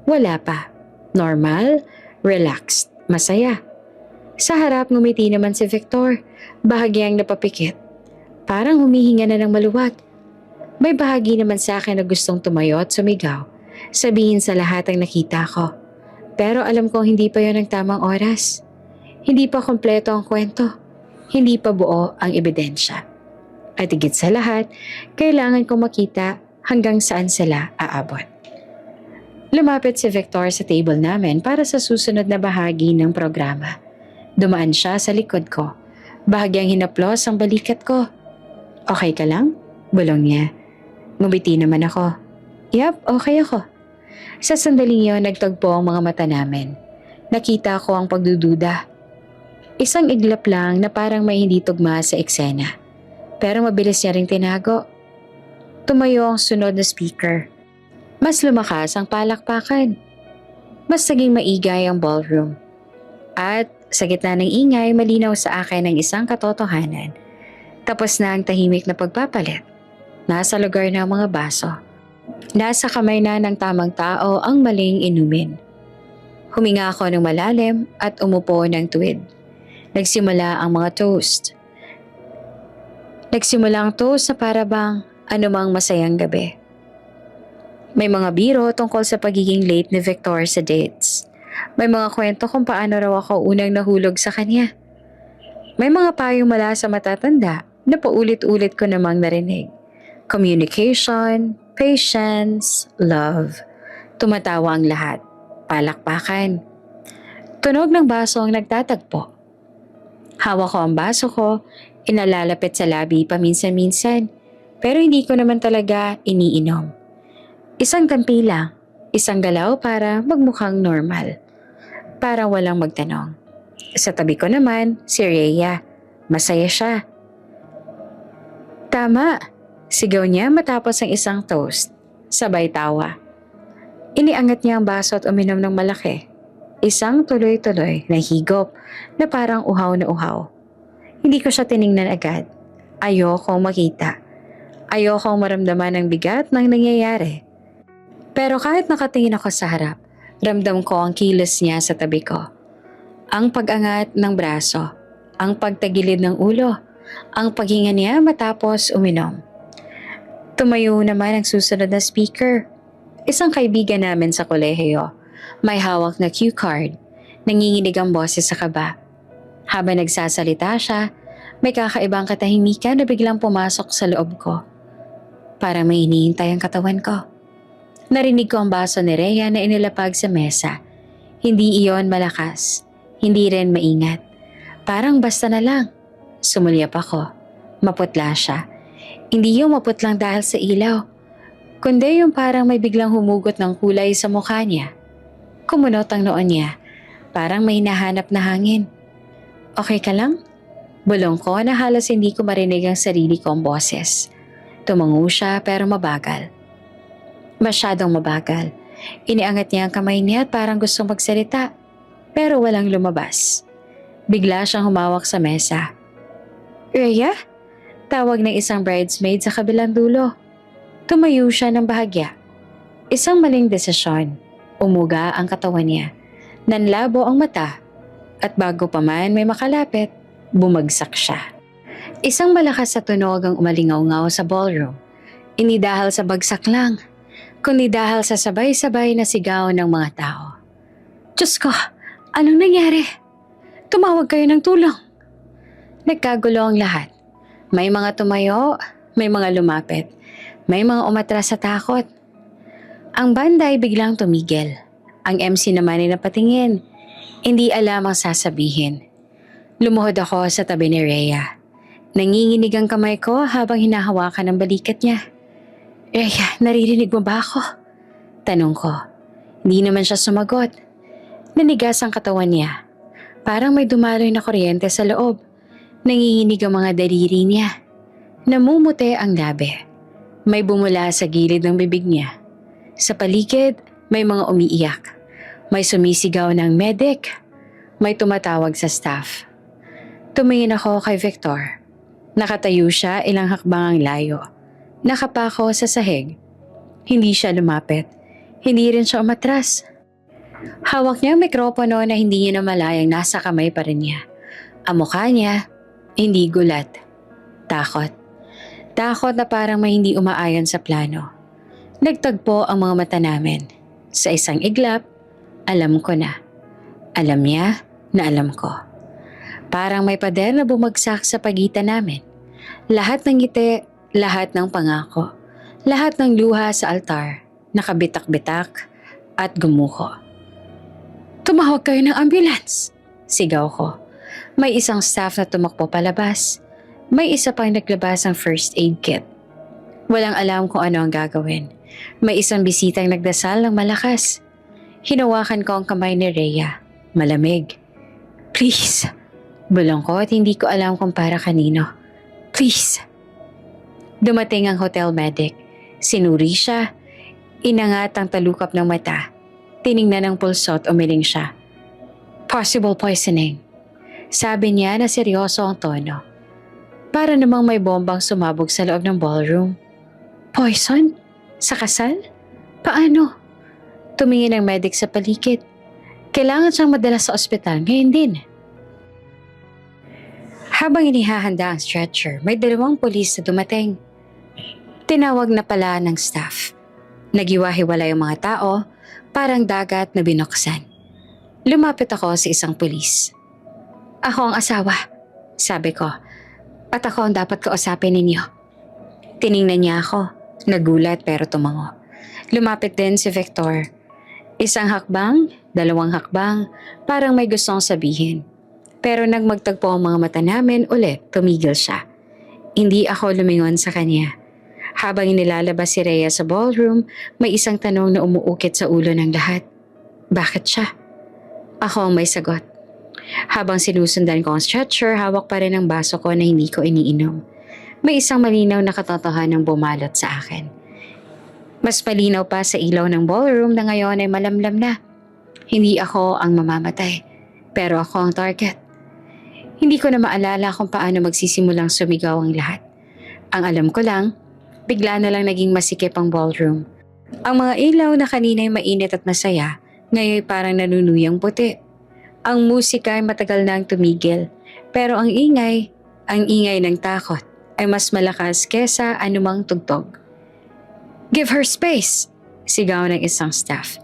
Wala pa. Normal, relaxed, masaya. Sa harap ngumiti naman si Victor, bahagyang napapikit. Parang humihinga na ng maluwag. May bahagi naman sa akin na gustong tumayo at sumigaw, sabihin sa lahat ang nakita ko. Pero alam kong hindi pa yon ang tamang oras. Hindi pa kompleto ang kwento. Hindi pa buo ang ebidensya. At higit sa lahat, kailangan kong makita hanggang saan sila aabot. Lumapit si Victor sa table namin para sa susunod na bahagi ng programa. Dumaan siya sa likod ko. Bahagyang hinaplos ang balikat ko. Okay ka lang? Bulong niya. Ngumiti naman ako. Yap, okay ako. Sa sandaling yun, nagtagpo ang mga mata namin. Nakita ko ang pagdududa. Isang iglap lang na parang may hindi tugma sa eksena. Pero mabilis niya ring tinago. Tumayo ang sunod na speaker. Mas lumakas ang palakpakan. Mas naging maigay ang ballroom. At sa gitna ng ingay, malinaw sa akin ang isang katotohanan. Tapos na ang tahimik na pagpapalit. Nasa lugar na ang mga baso. Nasa kamay na ng tamang tao ang maling inumin. Huminga ako ng malalim at umupo ng tuwid. Nagsimula ang mga toast. Nagsimula ang toast na para bang anumang masayang gabi. May mga biro tungkol sa pagiging late ni Victor sa dates. May mga kwento kung paano raw ako unang nahulog sa kanya. May mga payong mula sa matatanda na paulit-ulit ko namang narinig. Communication, patience, love. Tumatawa ang lahat. Palakpakan. Tunog ng baso ang nagtatagpo. Hawak ko ang baso ko, inalalapit sa labi paminsan-minsan, pero hindi ko naman talaga iniinom. Isang kampi lang, Isang galaw para magmukhang normal. Para walang magtanong. Sa tabi ko naman, si Rhea. Masaya siya. Tama, sigaw niya matapos ang isang toast. Sabay tawa. Iniangat niya ang baso at uminom ng malaki. Isang tuloy-tuloy na higop na parang uhaw na uhaw. Hindi ko siya tiningnan agad. Ayokong makita. Ayokong maramdaman ang bigat ng nangyayari. Pero kahit nakatingin ako sa harap, ramdam ko ang kilos niya sa tabi ko. Ang pag-angat ng braso, ang pagtagilid ng ulo, ang paghinga niya matapos uminom. Tumayo naman ang susunod na speaker. Isang kaibigan namin sa kolehiyo. May hawak na cue card. Nanginginig ang boses sa kaba. Habang nagsasalita siya, may kakaibang katahimikan na biglang pumasok sa loob ko. Parang may hinihintay ang katawan ko. Narinig ko ang baso ni Rhea na inilapag sa mesa. Hindi iyon malakas. Hindi rin maingat. Parang basta na lang. Sumulyap ako. Maputla siya. Hindi yung maputlang dahil sa ilaw. Kundi yung parang may biglang humugot ng kulay sa mukha niya. Kumunot ang noon niya. Parang may nahanap na hangin. Okay ka lang? Bulong ko na halos hindi ko marinig ang sarili kong boses. Tumango siya pero mabagal. Masyadong mabagal. Iniangat niya ang kamay niya at parang gustong magsalita. Pero walang lumabas. Bigla siyang humawak sa mesa. Rhea? Tawag ng isang bridesmaid sa kabilang dulo. Tumayo siya ng bahagya. Isang maling desisyon. Umuga ang katawan niya. Nanlabo ang mata. At bago pa man may makalapit, bumagsak siya. Isang malakas sa tunog ang umalingaw-ngaw sa ballroom. Hindi dahil sa bagsak lang, kundi dahil sa sabay-sabay na sigaw ng mga tao. Diyos ko, anong nangyari? Tumawag kayo ng tulong. Nagkagulo ang lahat. May mga tumayo, may mga lumapit, may mga umatras sa takot. Ang banda ay biglang tumigil. Ang MC naman ay napatingin. Hindi alam ang sasabihin. Lumuhod ako sa tabi ni Rhea. Nanginginig ang kamay ko habang hinahawakan ang balikat niya. Rhea, naririnig mo ba ako? Tanong ko. Hindi naman siya sumagot. Nanigas ang katawan niya. Parang may dumaloy na kuryente sa loob. Nanginginig ang mga daliri niya. Namumuti ang labi. May bumula sa gilid ng bibig niya. Sa paligid, may mga umiiyak. May sumisigaw ng medic. May tumatawag sa staff. Tumingin ako kay Victor. Nakatayo siya ilang hakbang ang layo. Nakapako sa sahig. Hindi siya lumapit. Hindi rin siya umatras. Hawak niya ang mikropono na hindi niya namalayang nasa kamay pa rin niya. Ang mukha niya, hindi gulat. Takot. Takot na parang may hindi umaayon sa plano. Nagtagpo ang mga mata namin. Sa isang iglap, alam ko na. Alam niya na alam ko. Parang may pader na bumagsak sa pagitan namin. Lahat ng ngiti, lahat ng pangako, lahat ng luha sa altar, nakabitak-bitak at gumuho. Tumawag kayo ng ambulance! Sigaw ko. May isang staff na tumakbo palabas. May isa pang naglabas ng first aid kit. Walang alam kung ano ang gagawin. May isang bisitang nagdasal ng malakas. Hinawakan ko ang kamay ni Rhea. Malamig. Please. Bulong ko at hindi ko alam kung para kanino. Please. Dumating ang hotel medic. Sinuri siya. Inangat ang talukap ng mata. Tiningnan ang pulso at umiling siya. Possible poisoning. Sabi niya na seryoso ang tono. Para namang may bombang sumabog sa loob ng ballroom. Poison? Sa kasal? Paano? Tumingin ang medic sa paligid. Kailangan siyang madala sa ospital ngayon din. Habang inihahanda ang stretcher, may 2 pulis na dumating. Tinawag na pala ng staff. Nagiwa-hiwalay ang mga tao, parang dagat na binuksan. Lumapit ako sa isang pulis. Ako ang asawa, sabi ko. At ako ang dapat kausapin ninyo. Tiningnan niya ako. Nagulat pero tumango. Lumapit din si Victor. Isang hakbang, 2 hakbang, parang may gustong sabihin. Pero nang magtagpo ang mga mata namin ulit, tumigil siya. Hindi ako lumingon sa kanya. Habang inilalabas si Rhea sa ballroom, may isang tanong na umuukit sa ulo ng lahat. Bakit siya? Ako ang may sagot. Habang sinusundan ko ang stretcher, hawak pa rin ang baso ko na hindi ko iniinom. May isang malinaw na katotohanang bumalot sa akin. Mas malinaw pa sa ilaw ng ballroom na ngayon ay malamlam na. Hindi ako ang mamamatay, pero ako ang target. Hindi ko na maalala kung paano magsisimulang sumigaw ang lahat. Ang alam ko lang, bigla na lang naging masikip ang ballroom. Ang mga ilaw na kanina'y mainit at masaya, ngayon parang nanunuyang puti. Ang musika ay matagal na ang tumigil, pero ang ingay ng takot ay mas malakas kesa anumang tugtog. Give her space! Sigaw ng isang staff.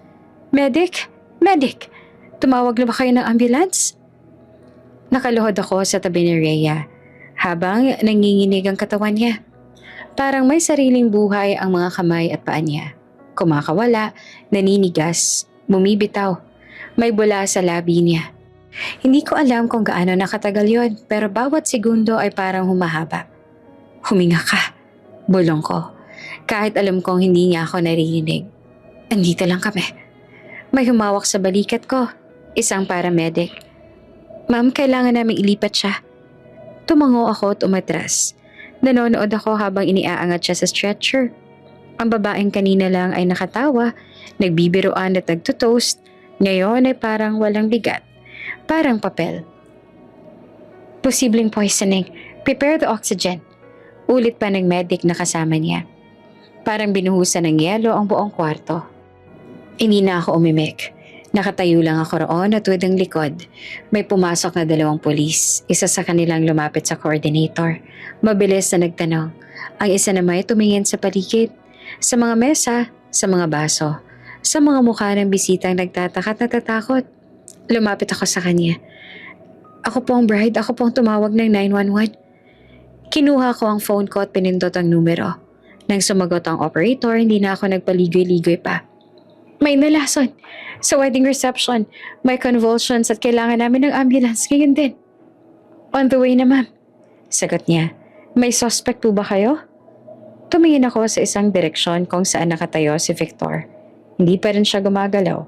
Medic! Medic! Tumawag na ba kayo ng ambulance? Nakaluhod ako sa tabi ni Rhea habang nanginginig ang katawan niya. Parang may sariling buhay ang mga kamay at paa niya. Kumakawala, naninigas, bumibitaw. May bula sa labi niya. Hindi ko alam kung gaano nakatagal yon, pero bawat segundo ay parang humahaba. Huminga ka, bulong ko. Kahit alam kong hindi niya ako naririnig. Andito lang kami. May humawak sa balikat ko, isang paramedic. Ma'am, kailangan naming ilipat siya. Tumango ako at umatras. Nanonood ako habang iniaangat siya sa stretcher. Ang babaeng kanina lang ay nakatawa, nagbibiruan at nagtutoast. Ngayon ay parang walang bigat. Parang papel. Posibleng poisoning. Prepare the oxygen. Ulit pa ng medic na kasama niya. Parang binuhusan ng yelo ang buong kwarto. Hindi na ako umimik. Nakatayo lang ako roon at with ang likod. May pumasok na 2 pulis. Isa sa kanilang lumapit sa coordinator. Mabilis na nagtanong. Ang isa naman ay tumingin sa paligid. Sa mga mesa, sa mga baso. Sa mga mukha ng bisitang nagtataka at natatakot. Lumapit ako sa kanya. Ako po ang bride. Ako po ang tumawag ng 911. Kinuha ko ang phone ko at pinindot ang numero. Nang sumagot ang operator, hindi na ako nagpaligoy-ligoy pa. May nalason. Sa wedding reception, may convulsions at kailangan namin ng ambulance ngayon din. On the way na, ma'am. Sagot niya. May suspect po ba kayo? Tumingin ako sa isang direksyon kung saan nakatayo si Victor. Hindi pa rin siya gumagalaw.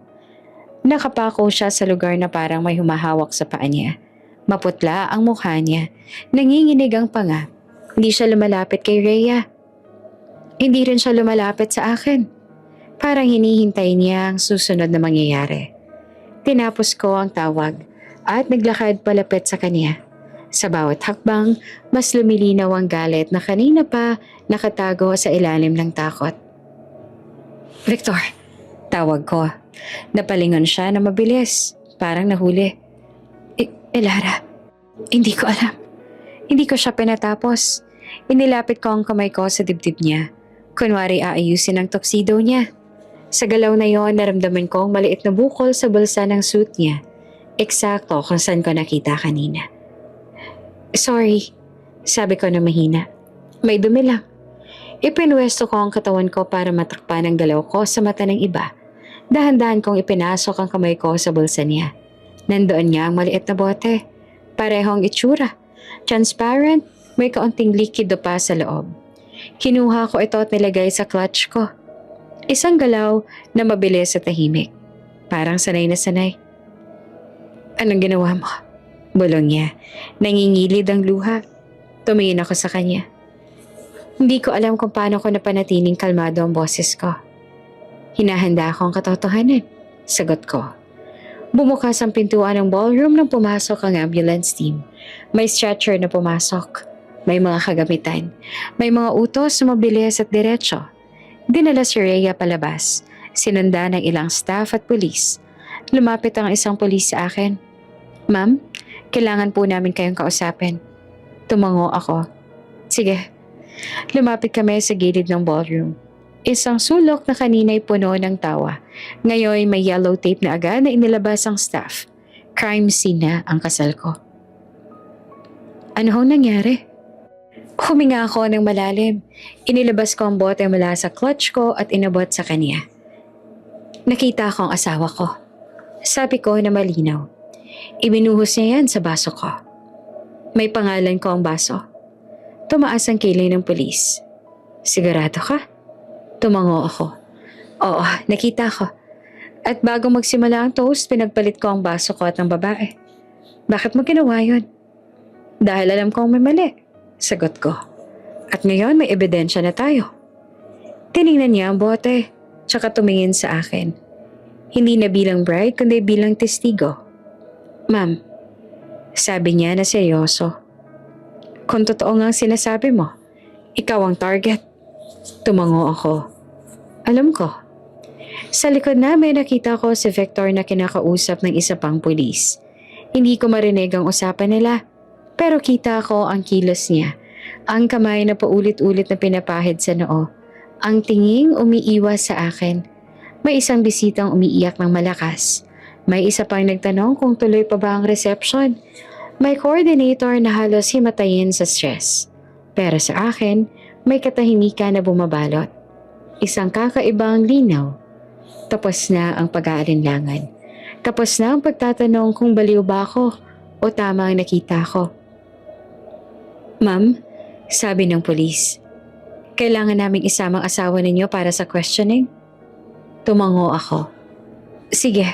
Nakapako siya sa lugar na parang may humahawak sa paa niya. Maputla ang mukha niya. Nanginginig ang panga. Hindi siya lumalapit kay Rhea. Hindi rin siya lumalapit sa akin. Parang hinihintay niya ang susunod na mangyayari. Tinapos ko ang tawag at naglakad palapit sa kanya. Sa bawat hakbang, mas lumilinaw ang galit na kanina pa nakatago sa ilalim ng takot. Victor, tawag ko. Napalingon siya na mabilis, parang nahuli. Elara, hindi ko alam. Hindi ko siya pinatapos. Inilapit ko ang kamay ko sa dibdib niya. Kunwari aayusin ang tuxedo niya. Sa galaw na yon, naramdaman ko ang maliit na bukol sa bulsa ng suit niya. Eksakto kung saan ko nakita kanina. Sorry, sabi ko na mahina. May dumi lang. Ipinwesto ko ang katawan ko para matakpan ang galaw ko sa mata ng iba. Dahan-dahan kong ipinasok ang kamay ko sa bulsa niya. Nandoon niya ang maliit na bote. Parehong itsura. Transparent, may kaunting likido pa sa loob. Kinuha ko ito at nilagay sa clutch ko. Isang galaw na mabilis at tahimik. Parang sanay na sanay. Anong ginawa mo? Bulong niya. Nangingilid ang luha. Tumingin ako sa kanya. Hindi ko alam kung paano ko napanatiling kalmado ang boses ko. Hinahanda ako ang katotohanan. Sagot ko. Bumukas ang pintuan ng ballroom nang pumasok ang ambulance team. May stretcher na pumasok. May mga kagamitan. May mga utos na mabilis at diretso. Dinala si Rhea palabas. Sinunda ng ilang staff at pulis. Lumapit ang isang pulis sa akin. Ma'am, kailangan po namin kayong kausapin. Tumango ako. Sige. Lumapit kami sa gilid ng ballroom. Isang sulok na kanina'y puno ng tawa. Ngayon may yellow tape na agad na inilabas ang staff. Crime scene na ang kasal ko. Ano hong nangyari? Huminga ako ng malalim. Inilabas ko ang bote mula sa clutch ko at inabot sa kanya. Nakita ko ang asawa ko. Sabi ko na malinaw. Ibinuhos niya yan sa baso ko. May pangalan ko ang baso. Tumaas ang kilay ng pulis. Sigurado ka? Tumango ako. Oo, nakita ko. At bago magsimula ang toast, pinagpalit ko ang baso ko at ng babae. Bakit mo ginawa yun? Dahil alam kong may mali. Sagot ko. At ngayon may ebidensya na tayo. Tiningnan niya ang bote, tsaka tumingin sa akin. Hindi na bilang bride, kundi bilang testigo. Ma'am, sabi niya na seryoso. Kung totoo nga ang sinasabi mo, ikaw ang target. Tumango ako. Alam ko. Sa likod namin nakita ko si Victor na kinakausap ng isa pang pulis. Hindi ko marinig ang usapan nila, pero kita ko ang kilos niya. Ang kamay na paulit-ulit na pinapahid sa noo. Ang tinging umiiwas sa akin. May isang bisitang umiiyak ng malakas. May isa pang nagtanong kung tuloy pa ba ang reception. May coordinator na halos himatayin sa stress. Pero sa akin, may katahimikan na bumabalot. Isang kakaibang linaw. Tapos na ang pag-aalinlangan. Tapos na ang pagtatanong kung baliw ba ako o tama ang nakita ko. Ma'am, sabi ng pulis, kailangan naming isamang asawa ninyo para sa questioning? Tumango ako. Sige.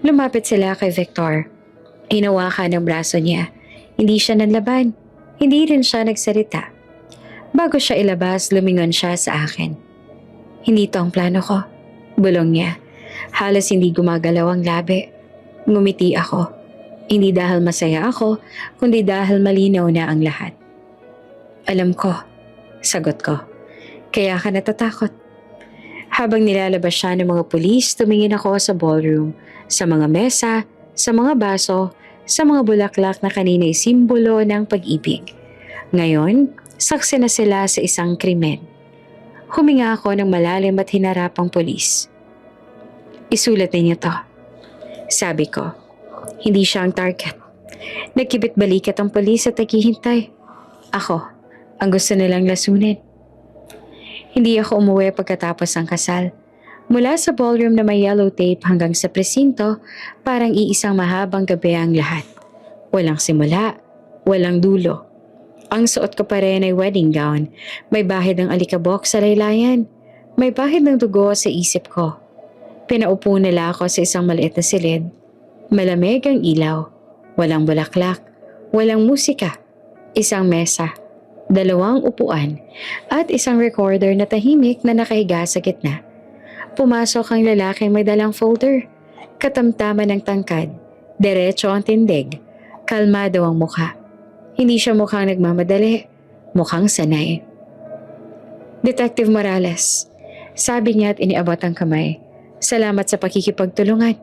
Lumapit sila kay Victor. Hinawakan ang braso niya. Hindi siya nanlaban. Hindi rin siya nagsalita. Bago siya ilabas, lumingon siya sa akin. Hindi to ang plano ko. Bulong niya. Halos hindi gumagalaw ang labi. Ngumiti ako. Hindi dahil masaya ako, kundi dahil malinaw na ang lahat. Alam ko, sagot ko. Kaya ka natatakot. Habang nilalabas siya ng mga pulis, tumingin ako sa ballroom, sa mga mesa, sa mga baso, sa mga bulaklak na kanina'y simbolo ng pag-ibig. Ngayon, saksi na sila sa isang krimen. Huminga ako ng malalim at hinarap ang pulis. Isulat ninyo to. Sabi ko, hindi siya ang target. Nagkibit balikat ang pulis at naghihintay. Ako, ang gusto nilang lasunin. Hindi ako umuwi pagkatapos ng kasal. Mula sa ballroom na may yellow tape hanggang sa presinto, parang iisang mahabang gabi ang lahat. Walang simula, walang dulo. Ang suot ko pa rin ay wedding gown. May bahid ng alikabok sa laylayan. May bahid ng dugo sa isip ko. Pinaupo nila ako sa isang maliit na silid. Malamig ang ilaw. Walang bulaklak. Walang musika. Isang mesa. 2 upuan. At isang recorder na tahimik na nakahiga sa gitna. Pumasok ang lalaking may dalang folder. Katamtaman ng tangkad. Diretso ang tindig. Kalmado ang mukha. Hindi siya mukhang nagmamadali. Mukhang sanay. Detective Morales. Sabi niya at iniabot ang kamay. Salamat sa pakikipagtulungan.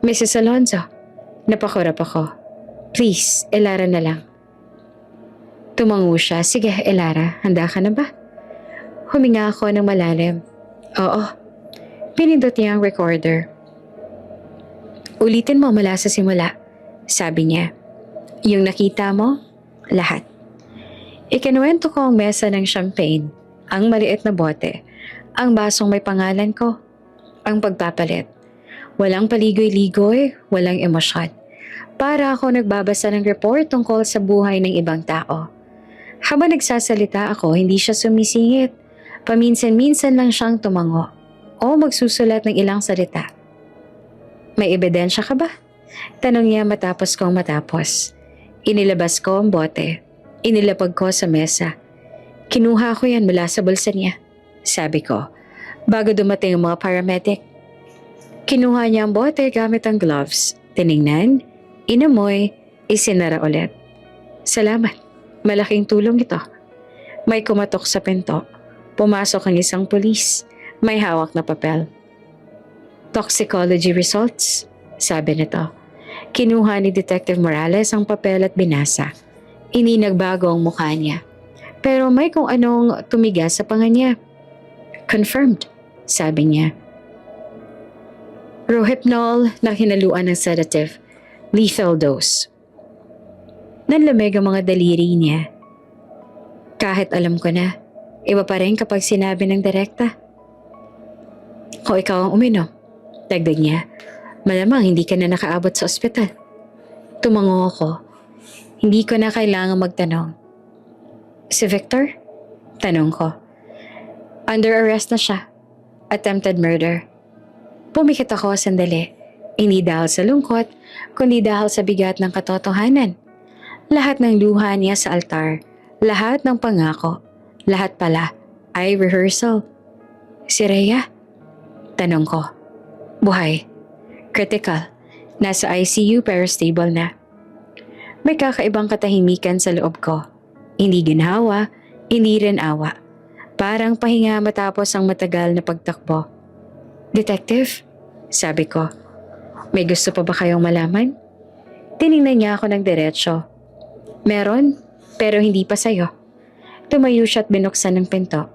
Mrs. Alonzo. Napakurap ako. Please, Elara na lang. Tumango siya. Sige, Elara, handa ka na ba? Huminga ako ng malalim. Oo. Pinindot niya ang recorder. Ulitin mo mula sa simula. Sabi niya. Yung nakita mo, lahat. Ikinuwento ko ang mesa ng champagne, ang maliit na bote, ang basong may pangalan ko, ang pagpapalit. Walang paligoy-ligoy, walang emosyon. Para ako nagbabasa ng report tungkol sa buhay ng ibang tao. Habang nagsasalita ako, hindi siya sumisingit. Paminsan-minsan lang siyang tumango o magsusulat ng ilang salita. May ebidensya ka ba? Tanong niya matapos kong matapos. Inilabas ko ang bote. Inilapag ko sa mesa. Kinuha ko yan mula sa bulsa niya. Sabi ko, bago dumating ang mga paramedic. Kinuha niya ang bote gamit ang gloves. Tiningnan, inamoy, isinara ulit. Salamat. Malaking tulong ito. May kumatok sa pinto. Pumasok ang isang pulis. May hawak na papel. Toxicology results, sabi nito. Kinuha ni Detective Morales ang papel at binasa. Ininagbago ang mukha niya. Pero may kung anong tumigas sa panga niya. Confirmed, sabi niya. Rohypnol na hinaluan ng sedative. Lethal dose. Nanlamig ang mga daliri niya. Kahit alam ko na, iba pa rin kapag sinabi ng direkta. Kung ikaw ang uminom, dagdag niya, malamang hindi ka na nakaabot sa ospital. Tumango ako. Hindi ko na kailangang magtanong. Si Victor? Tanong ko. Under arrest na siya. Attempted murder. Pumikit ako sandali. Hindi dahil sa lungkot, kundi dahil sa bigat ng katotohanan. Lahat ng luha niya sa altar, lahat ng pangako, lahat pala ay rehearsal. Si Rhea? Tanong ko. Buhay. Critical. Nasa ICU pero stable na. May kakaibang katahimikan sa loob ko. Hindi ginhawa, hindi rin awa. Parang pahinga matapos ang matagal na pagtakbo. Detective? Sabi ko. May gusto pa ba kayong malaman? Tiningnan niya ako ng diretsyo. Meron, pero hindi pa sa'yo. Tumayo siya at binuksan ng pinto.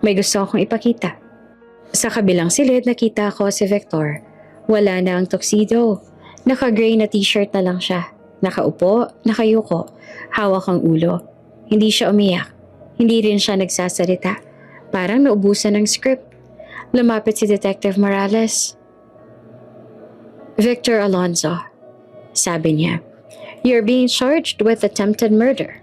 May gusto akong ipakita. Sa kabilang silid nakita ko si Victor. Wala na ang tuxedo. Naka-gray na t-shirt na lang siya. Nakaupo, nakayuko, hawak ang ulo. Hindi siya umiyak. Hindi rin siya nagsasalita. Parang naubusan ng script. Lumapit si Detective Morales. Victor Alonzo, sabi niya. You're being charged with attempted murder.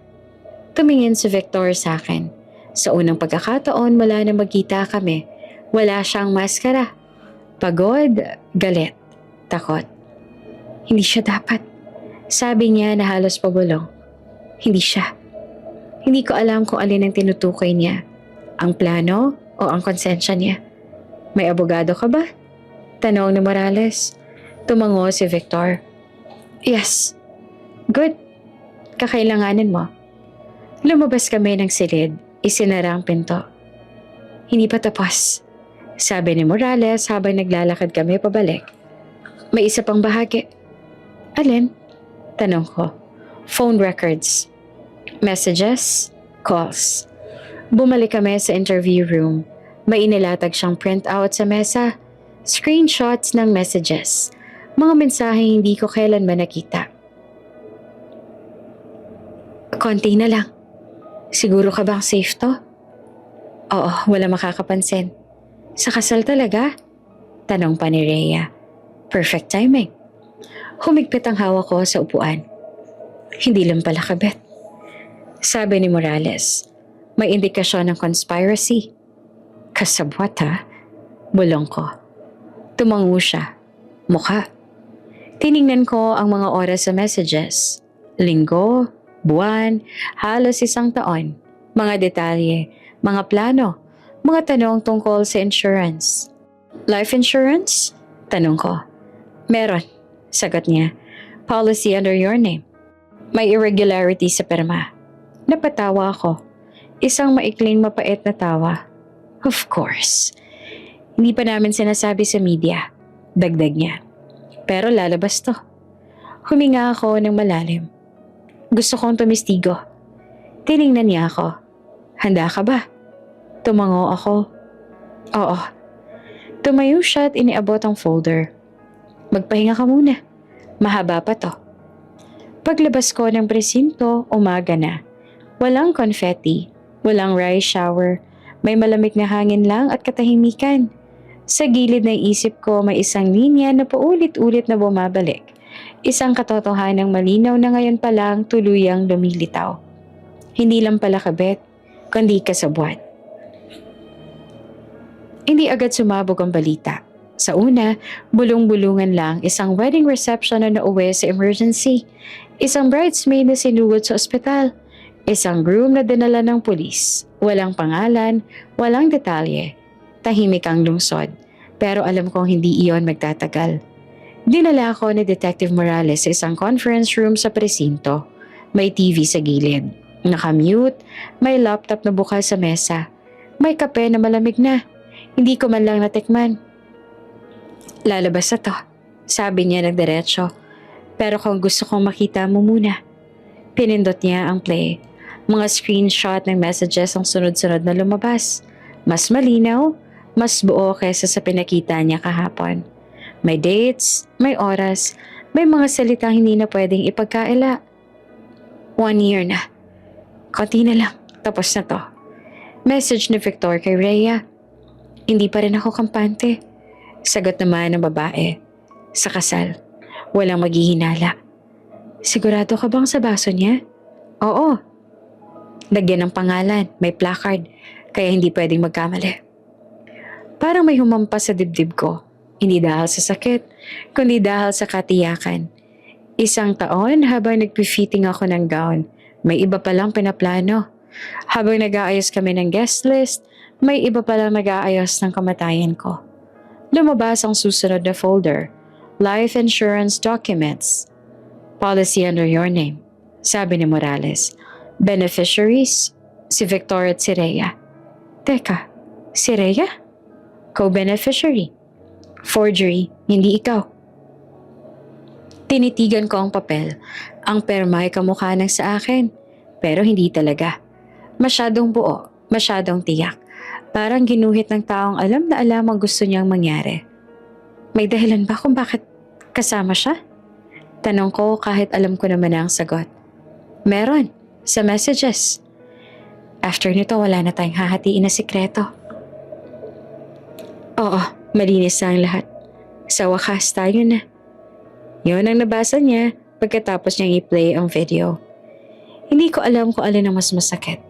Tumingin si Victor sa akin. Sa unang pagkakataon mula na magkita kami, wala siyang maskara. Pagod, galit, takot. Hindi siya dapat. Sabi niya na halos pabulong. Hindi siya. Hindi ko alam kung alin ang tinutukoy niya. Ang plano o ang konsensya niya. May abogado ka ba? Tanong ni Morales. Tumango si Victor. Yes. Good. Kakailanganin mo. Lumabas kami ng silid. Isinara ang pinto. Hindi pa tapos. Sabi ni Morales habang naglalakad kami pabalik. May isa pang bahagi. Alin? Tanong ko. Phone records. Messages. Calls. Bumalik kami sa interview room. May inilatag siyang printout sa mesa. Screenshots ng messages. Mga mensahe hindi ko kailanman nakita. Konti na lang. Siguro ka bang safe to? Oo, wala makakapansin. Sa kasal talaga? Tanong pa ni Rhea. Perfect timing. Humigpit ang hawak ko sa upuan. Hindi lang pala kabet. Sabi ni Morales, may indikasyon ng conspiracy. Kasabwat ha? Bulong ko. Tumango siya. Mukha. Tiningnan ko ang mga oras sa messages. Linggo, buwan, halos isang taon. Mga detalye, mga plano, mga tanong tungkol sa insurance. Life insurance? Tanong ko. Meron, sagot niya. Policy under your name. May irregularity sa perma. Napatawa ako. Isang maikling mapait na tawa. Of course. Hindi pa namin sinasabi sa media. Dagdag niya. Pero lalabas to. Huminga ako ng malalim. Gusto kong tumistigo. Tiningnan niya ako. Handa ka ba? Tumango ako. Oo. Tumayo siya at iniabot ang folder. Magpahinga ka muna. Mahaba pa to. Paglabas ko ng presinto, umaga na. Walang confetti, walang rice shower, may malamig na hangin lang at katahimikan. Sa gilid ng isip ko may isang linya na paulit-ulit na bumabalik. Isang katotohanang malinaw na ngayon pa lang tuluyang lumilitaw. Hindi lang pala kabet, kundi kasabwat. Hindi agad sumabog ang balita. Sa una, bulong-bulungan lang isang wedding reception na nauwi sa emergency. Isang bridesmaid na sinugod sa ospital. Isang groom na dinala ng pulis. Walang pangalan, walang detalye. Tahimik ang lungsod. Pero alam kong hindi iyon magtatagal. Dinala ako ni Detective Morales sa isang conference room sa presinto. May TV sa gilid. Nakamute, may laptop na bukas sa mesa. May kape na malamig na. Hindi ko man lang natikman. Lalabas na to, sabi niya nagdiretso. Pero kung gusto kong makita mo muna. Pinindot niya ang play. Mga screenshot ng messages ang sunod-sunod na lumabas. Mas malinaw, mas buo kaysa sa pinakita niya kahapon. May dates, may oras, may mga salitang hindi na pwedeng ipagkaila. 1 year na. Konti na lang, tapos na to. Message ni Victor kay Rhea. Hindi pa rin ako kampante. Sagot naman ng babae. Sa kasal, walang maghihinala. Sigurado ka bang sa baso niya? Oo. Lagyan ng pangalan, may placard, kaya hindi pwedeng magkamali. Parang may humampas sa dibdib ko. Hindi dahil sa sakit, kundi dahil sa katiyakan. Isang taon habang nagpi-fitting ako ng gown, may iba palang pinaplano. Habang nag-aayos kami ng guest list, may iba palang nag-aayos ng kamatayan ko. Lumabas ang susunod na folder. Life insurance documents. Policy under your name. Sabi ni Morales. Beneficiaries, si Victor at si Rhea. Teka, si Rhea? Co-beneficiary. Forgery, hindi ikaw. Tinitigan ko ang papel. Ang perma ay kamukha ng sa akin. Pero hindi talaga. Masyadong buo, masyadong tiyak. Parang ginuhit ng taong alam na alam ang gusto niyang mangyari. May dahilan ba kung bakit kasama siya? Tanong ko kahit alam ko naman ang sagot. Meron, sa messages. After nito wala na tayong hahatiin na sikreto. Oo, malinis na ang lahat. Sa wakas tayo na. Yun ang nabasa niya pagkatapos niyang i-play ang video. Hindi ko alam kung alin ang mas masakit.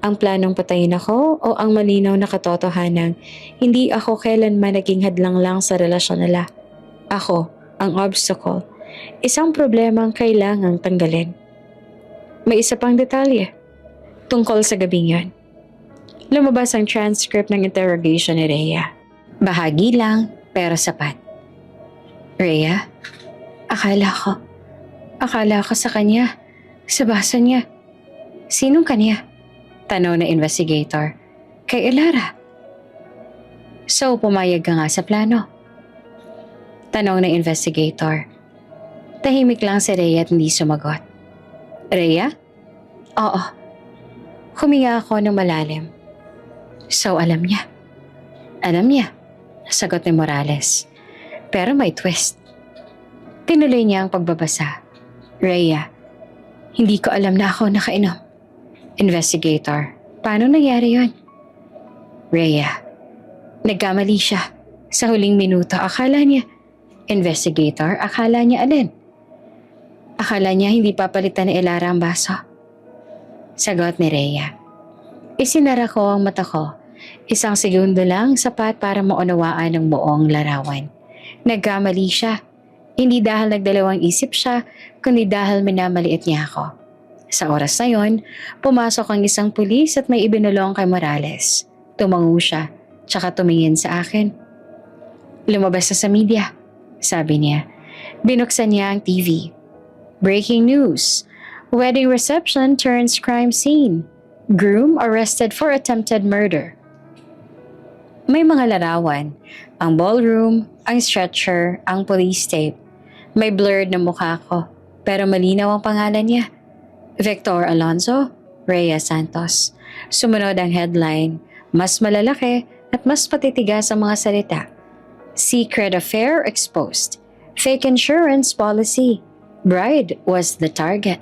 Ang planong patayin ako o ang malinaw na katotohanang hindi ako kailanman naging hadlang lang sa relasyon nila. Ako, ang obstacle. Isang problemang kailangang tanggalin. May isa pang detalye. Tungkol sa gabing yon. Lumabas ang transcript ng interrogation ni Rhea. Bahagi lang, pero sapat. Rhea, akala ko sa kanya, sa basa niya. Sinong kanya? Tanong na investigator. Kay Elara. So, pumayag ka nga sa plano? Tanong na investigator. Tahimik lang si Rhea at hindi sumagot. Rhea? Oo. Huminga ako ng malalim. So, alam niya. Alam niya, sagot ni Morales. Pero may twist. Tinuloy niya ang pagbabasa. Rhea, hindi ko alam na ako nakainom. Investigator, paano nangyari yon? Rhea, nagkamali siya. Sa huling minuto, akala niya. Investigator, akala niya alin? Akala niya hindi papalitan ni Elara ang baso. Sagot ni Rhea. Isinara ko ang mata ko. Isang segundo lang sapat para maunawaan ang buong larawan. Nagkamali siya. Hindi dahil nagdalawang isip siya, kundi dahil minamaliit niya ako. Sa oras na yon, pumasok ang isang pulis at may ibinulong kay Morales. Tumango siya, tsaka tumingin sa akin. Lumabas na sa media, sabi niya. Binuksan niya ang TV. Breaking news. Wedding reception turns crime scene. Groom arrested for attempted murder. May mga larawan. Ang ballroom, ang stretcher, ang police tape. May blurred na mukha ko, pero malinaw ang pangalan niya. Victor Alonzo, Rhea Santos. Sumunod ang headline, mas malalaki at mas patitigas ang mga salita. Secret affair exposed. Fake insurance policy. Bride was the target.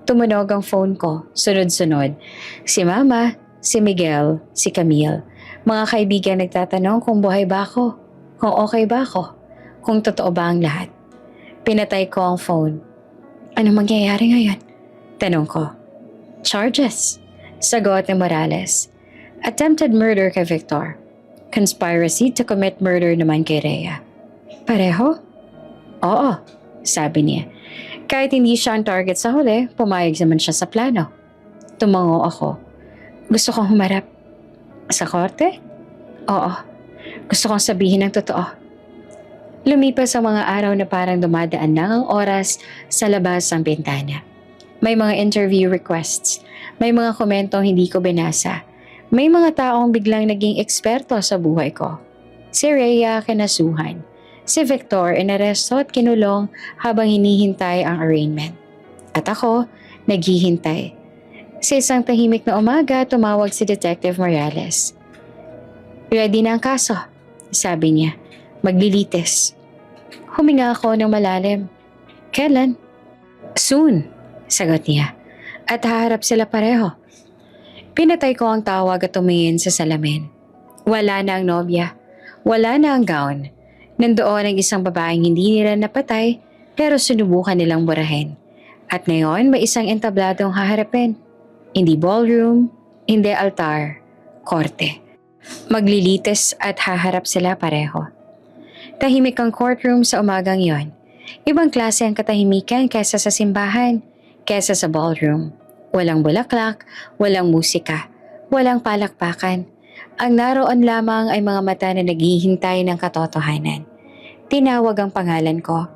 Tumunog ang phone ko, sunod-sunod. Si Mama, si Miguel, si Camille. Mga kaibigan nagtatanong kung buhay ba ako, kung okay ba ako, kung totoo ba ang lahat. Pinatay ko ang phone. Ano mangyayari ngayon? Tanong ko. Charges. Sagot ni Morales. Attempted murder kay Victor. Conspiracy to commit murder naman kay Rhea. Pareho? Oo, sabi niya. Kahit hindi siya ang target sa huli, pumayag naman siya sa plano. Tumango ako. Gusto kong humarap. Sa korte? Oo. Gusto kong sabihin ang totoo. Lumipas ang mga araw na parang dumadaan lang ang oras sa labas ng bintana. May mga interview requests. May mga komentong hindi ko binasa. May mga taong biglang naging eksperto sa buhay ko. Si Rhea kinasuhan. Si Victor inaresto at kinulong habang hinihintay ang arraignment. At ako, naghihintay. Sa isang tahimik na umaga, tumawag si Detective Morales. Ready na ang kaso, sabi niya. Maglilitis. Huminga ako ng malalim. Kailan? Soon, sagot niya. At haharap sila pareho. Pinatay ko ang tawag at tumingin sa salamin. Wala na ang nobya. Wala na ang gown. Nandoon ang isang babaeng hindi nila napatay pero sinubukan nilang burahin. At ngayon may isang entabladong haharapin. Hindi ballroom, hindi altar, korte. Maglilitis at haharap sila pareho. Tahimik ang courtroom sa umagang yon. Ibang klase ang katahimikan kaysa sa simbahan, kaysa sa ballroom. Walang bulaklak, walang musika, walang palakpakan. Ang naroon lamang ay mga mata na naghihintay ng katotohanan. Tinawag ang pangalan ko.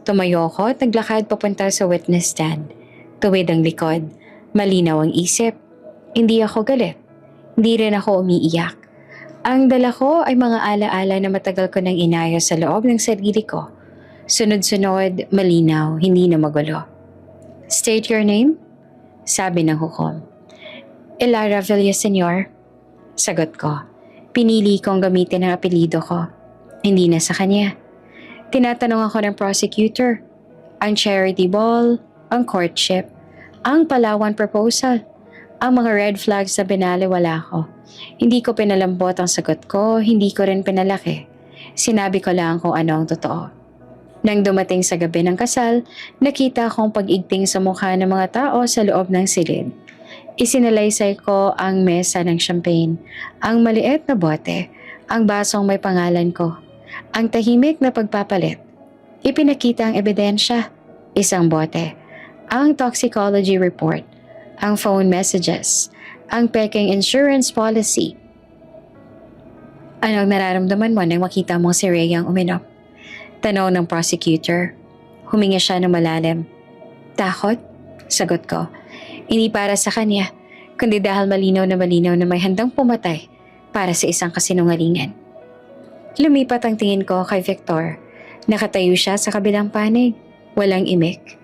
Tumayo ko at naglakad papunta sa witness stand. Tuwid ang likod. Malinaw ang isip. Hindi ako galit. Hindi rin ako umiiyak. Ang dala ko ay mga alaala na matagal ko nang inayos sa loob ng sarili ko. Sunod-sunod, malinaw, hindi na magulo. State your name? Sabi ng hukom. Elara Villaseñor. Sagot ko. Pinili kong gamitin ang apelido ko. Hindi na sa kanya. Tinatanong ako ng prosecutor. Ang charity ball, ang courtship, ang Palawan proposal, ang mga red flags na binaliwala ko. Hindi ko pinalambot ang sagot ko, hindi ko rin pinalaki. Sinabi ko lang kung ano ang totoo. Nang dumating sa gabi ng kasal, nakita akong pag-igting sa mukha ng mga tao sa loob ng silid. Isinalaysay ko ang mesa ng champagne, ang maliit na bote, ang basong may pangalan ko, ang tahimik na pagpapalit. Ipinakita ang ebidensya, isang bote, ang toxicology report, ang phone messages, ang peking insurance policy. Anong nararamdaman mo nang makita mong si Rhea ang uminom? Tanong ng prosecutor. Huminga siya ng malalim. Takot? Sagot ko. Hindi para sa kanya, kundi dahil malinaw na may handang pumatay para sa isang kasinungalingan. Lumipat ang tingin ko kay Victor. Nakatayo siya sa kabilang panig. Walang imik.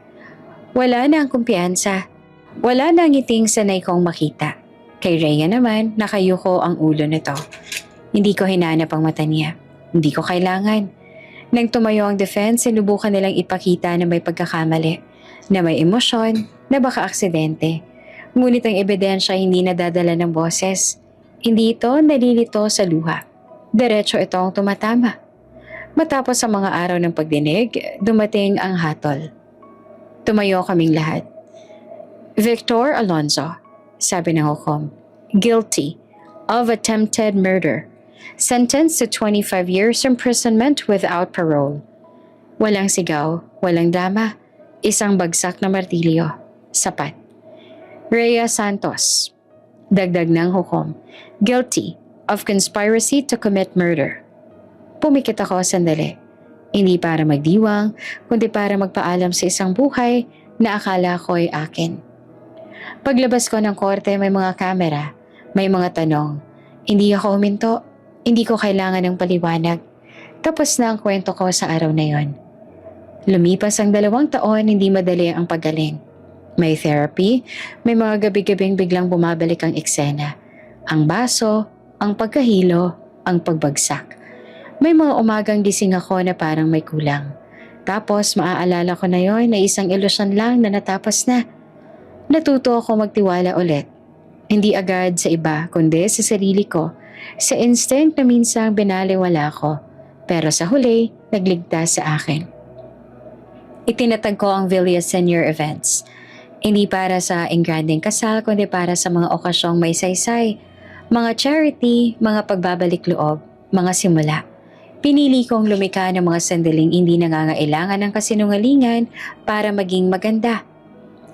Wala na ang kumpiyansa. Wala na ang ngiting sanay kong makita. Kay Rhea naman, nakayuko ang ulo nito. Hindi ko hinanap ang mata niya. Hindi ko kailangan. Nang tumayo ang defense, sinubukan nilang ipakita na may pagkakamali, na may emosyon, na baka aksidente. Ngunit ang ebidensya hindi nadadala ng boses. Hindi ito nalilito sa luha. Diretso itong tumatama. Matapos ang mga araw ng pagdinig, dumating ang hatol. Tumayo kaming lahat. Victor Alonzo, sabi ng hukom, guilty of attempted murder. Sentenced to 25 years imprisonment without parole. Walang sigaw, walang dama, isang bagsak na martilyo. Sapat. Rhea Santos, dagdag ng hukom, guilty of conspiracy to commit murder. Pumikit ako sandali. Hindi para magdiwang, kundi para magpaalam sa isang buhay na akala ko ay akin. Paglabas ko ng korte, may mga kamera, may mga tanong. Hindi ako huminto. Hindi ko kailangan ng paliwanag. Tapos na ang kwento ko sa araw na yon. Lumipas ang 2 taon, hindi madali ang paggaling. May therapy, may mga gabi-gabing biglang bumabalik ang eksena. Ang baso, ang pagkahilo, ang pagbagsak. May mga umagang gising ako na parang may kulang. Tapos maaalala ko na yon na isang ilusyon lang na natapos na. Natuto ako magtiwala ulit. Hindi agad sa iba, kundi sa sarili ko. Sa instinct na minsang binaliwala ko, pero sa huli, nagligtas sa akin. Itinatag ko ang Villaseñor events. Hindi para sa engranding kasal, kundi para sa mga okasyong may saysay, mga charity, mga pagbabalik loob, mga simula. Pinili kong lumika ng mga sandaling hindi nangangailangan ng kasinungalingan para maging maganda.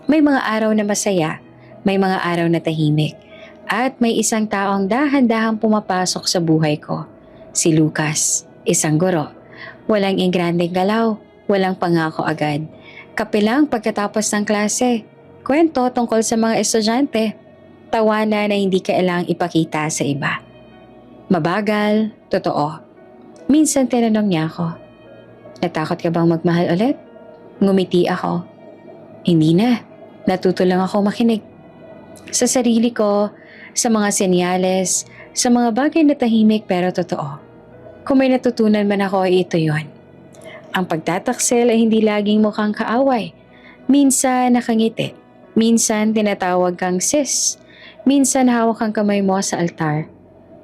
May mga araw na masaya, may mga araw na tahimik. At may isang taong dahan-dahang pumapasok sa buhay ko. Si Lucas, isang guro. Walang ingranding galaw, walang pangako agad. Kapilang pagkatapos ng klase. Kwento tungkol sa mga estudyante. Tawanan na hindi kailangang ipakita sa iba. Mabagal, totoo. Minsan tinanong niya ako, natakot ka bang magmahal ulit? Ngumiti ako. Hindi na, natuto lang ako makinig. Sa sarili ko, sa mga senyales, sa mga bagay na tahimik pero totoo. Kung may natutunan man ako ay ito yon. Ang pagtataksil ay hindi laging mukhang kaaway. Minsan nakangiti. Minsan tinatawag kang sis. Minsan hawak ang kamay mo sa altar.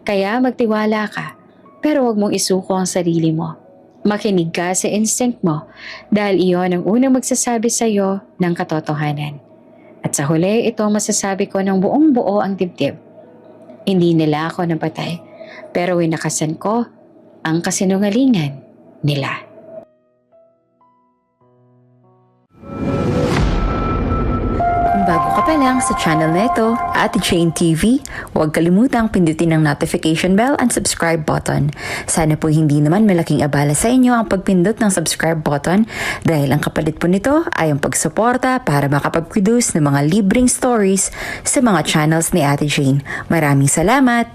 Kaya magtiwala ka, pero huwag mong isuko ang sarili mo. Makinig ka sa instinct mo dahil iyon ang unang magsasabi sa iyo ng katotohanan. At sa huli, ito ang masasabi ko ng buong buo ang dibdib. Hindi nila ako napatay. Pero winakasan ko ang kasinungalingan nila.
Kung bago ka pa lang sa channel na ito, Ate Jane TV, huwag kalimutang pindutin ang notification bell and subscribe button. Sana po hindi naman malaking abala sa inyo ang pagpindot ng subscribe button dahil ang kapalit po nito ay ang pagsuporta para makapag-produce ng mga libreng stories sa mga channels ni Ate Jane. Maraming salamat!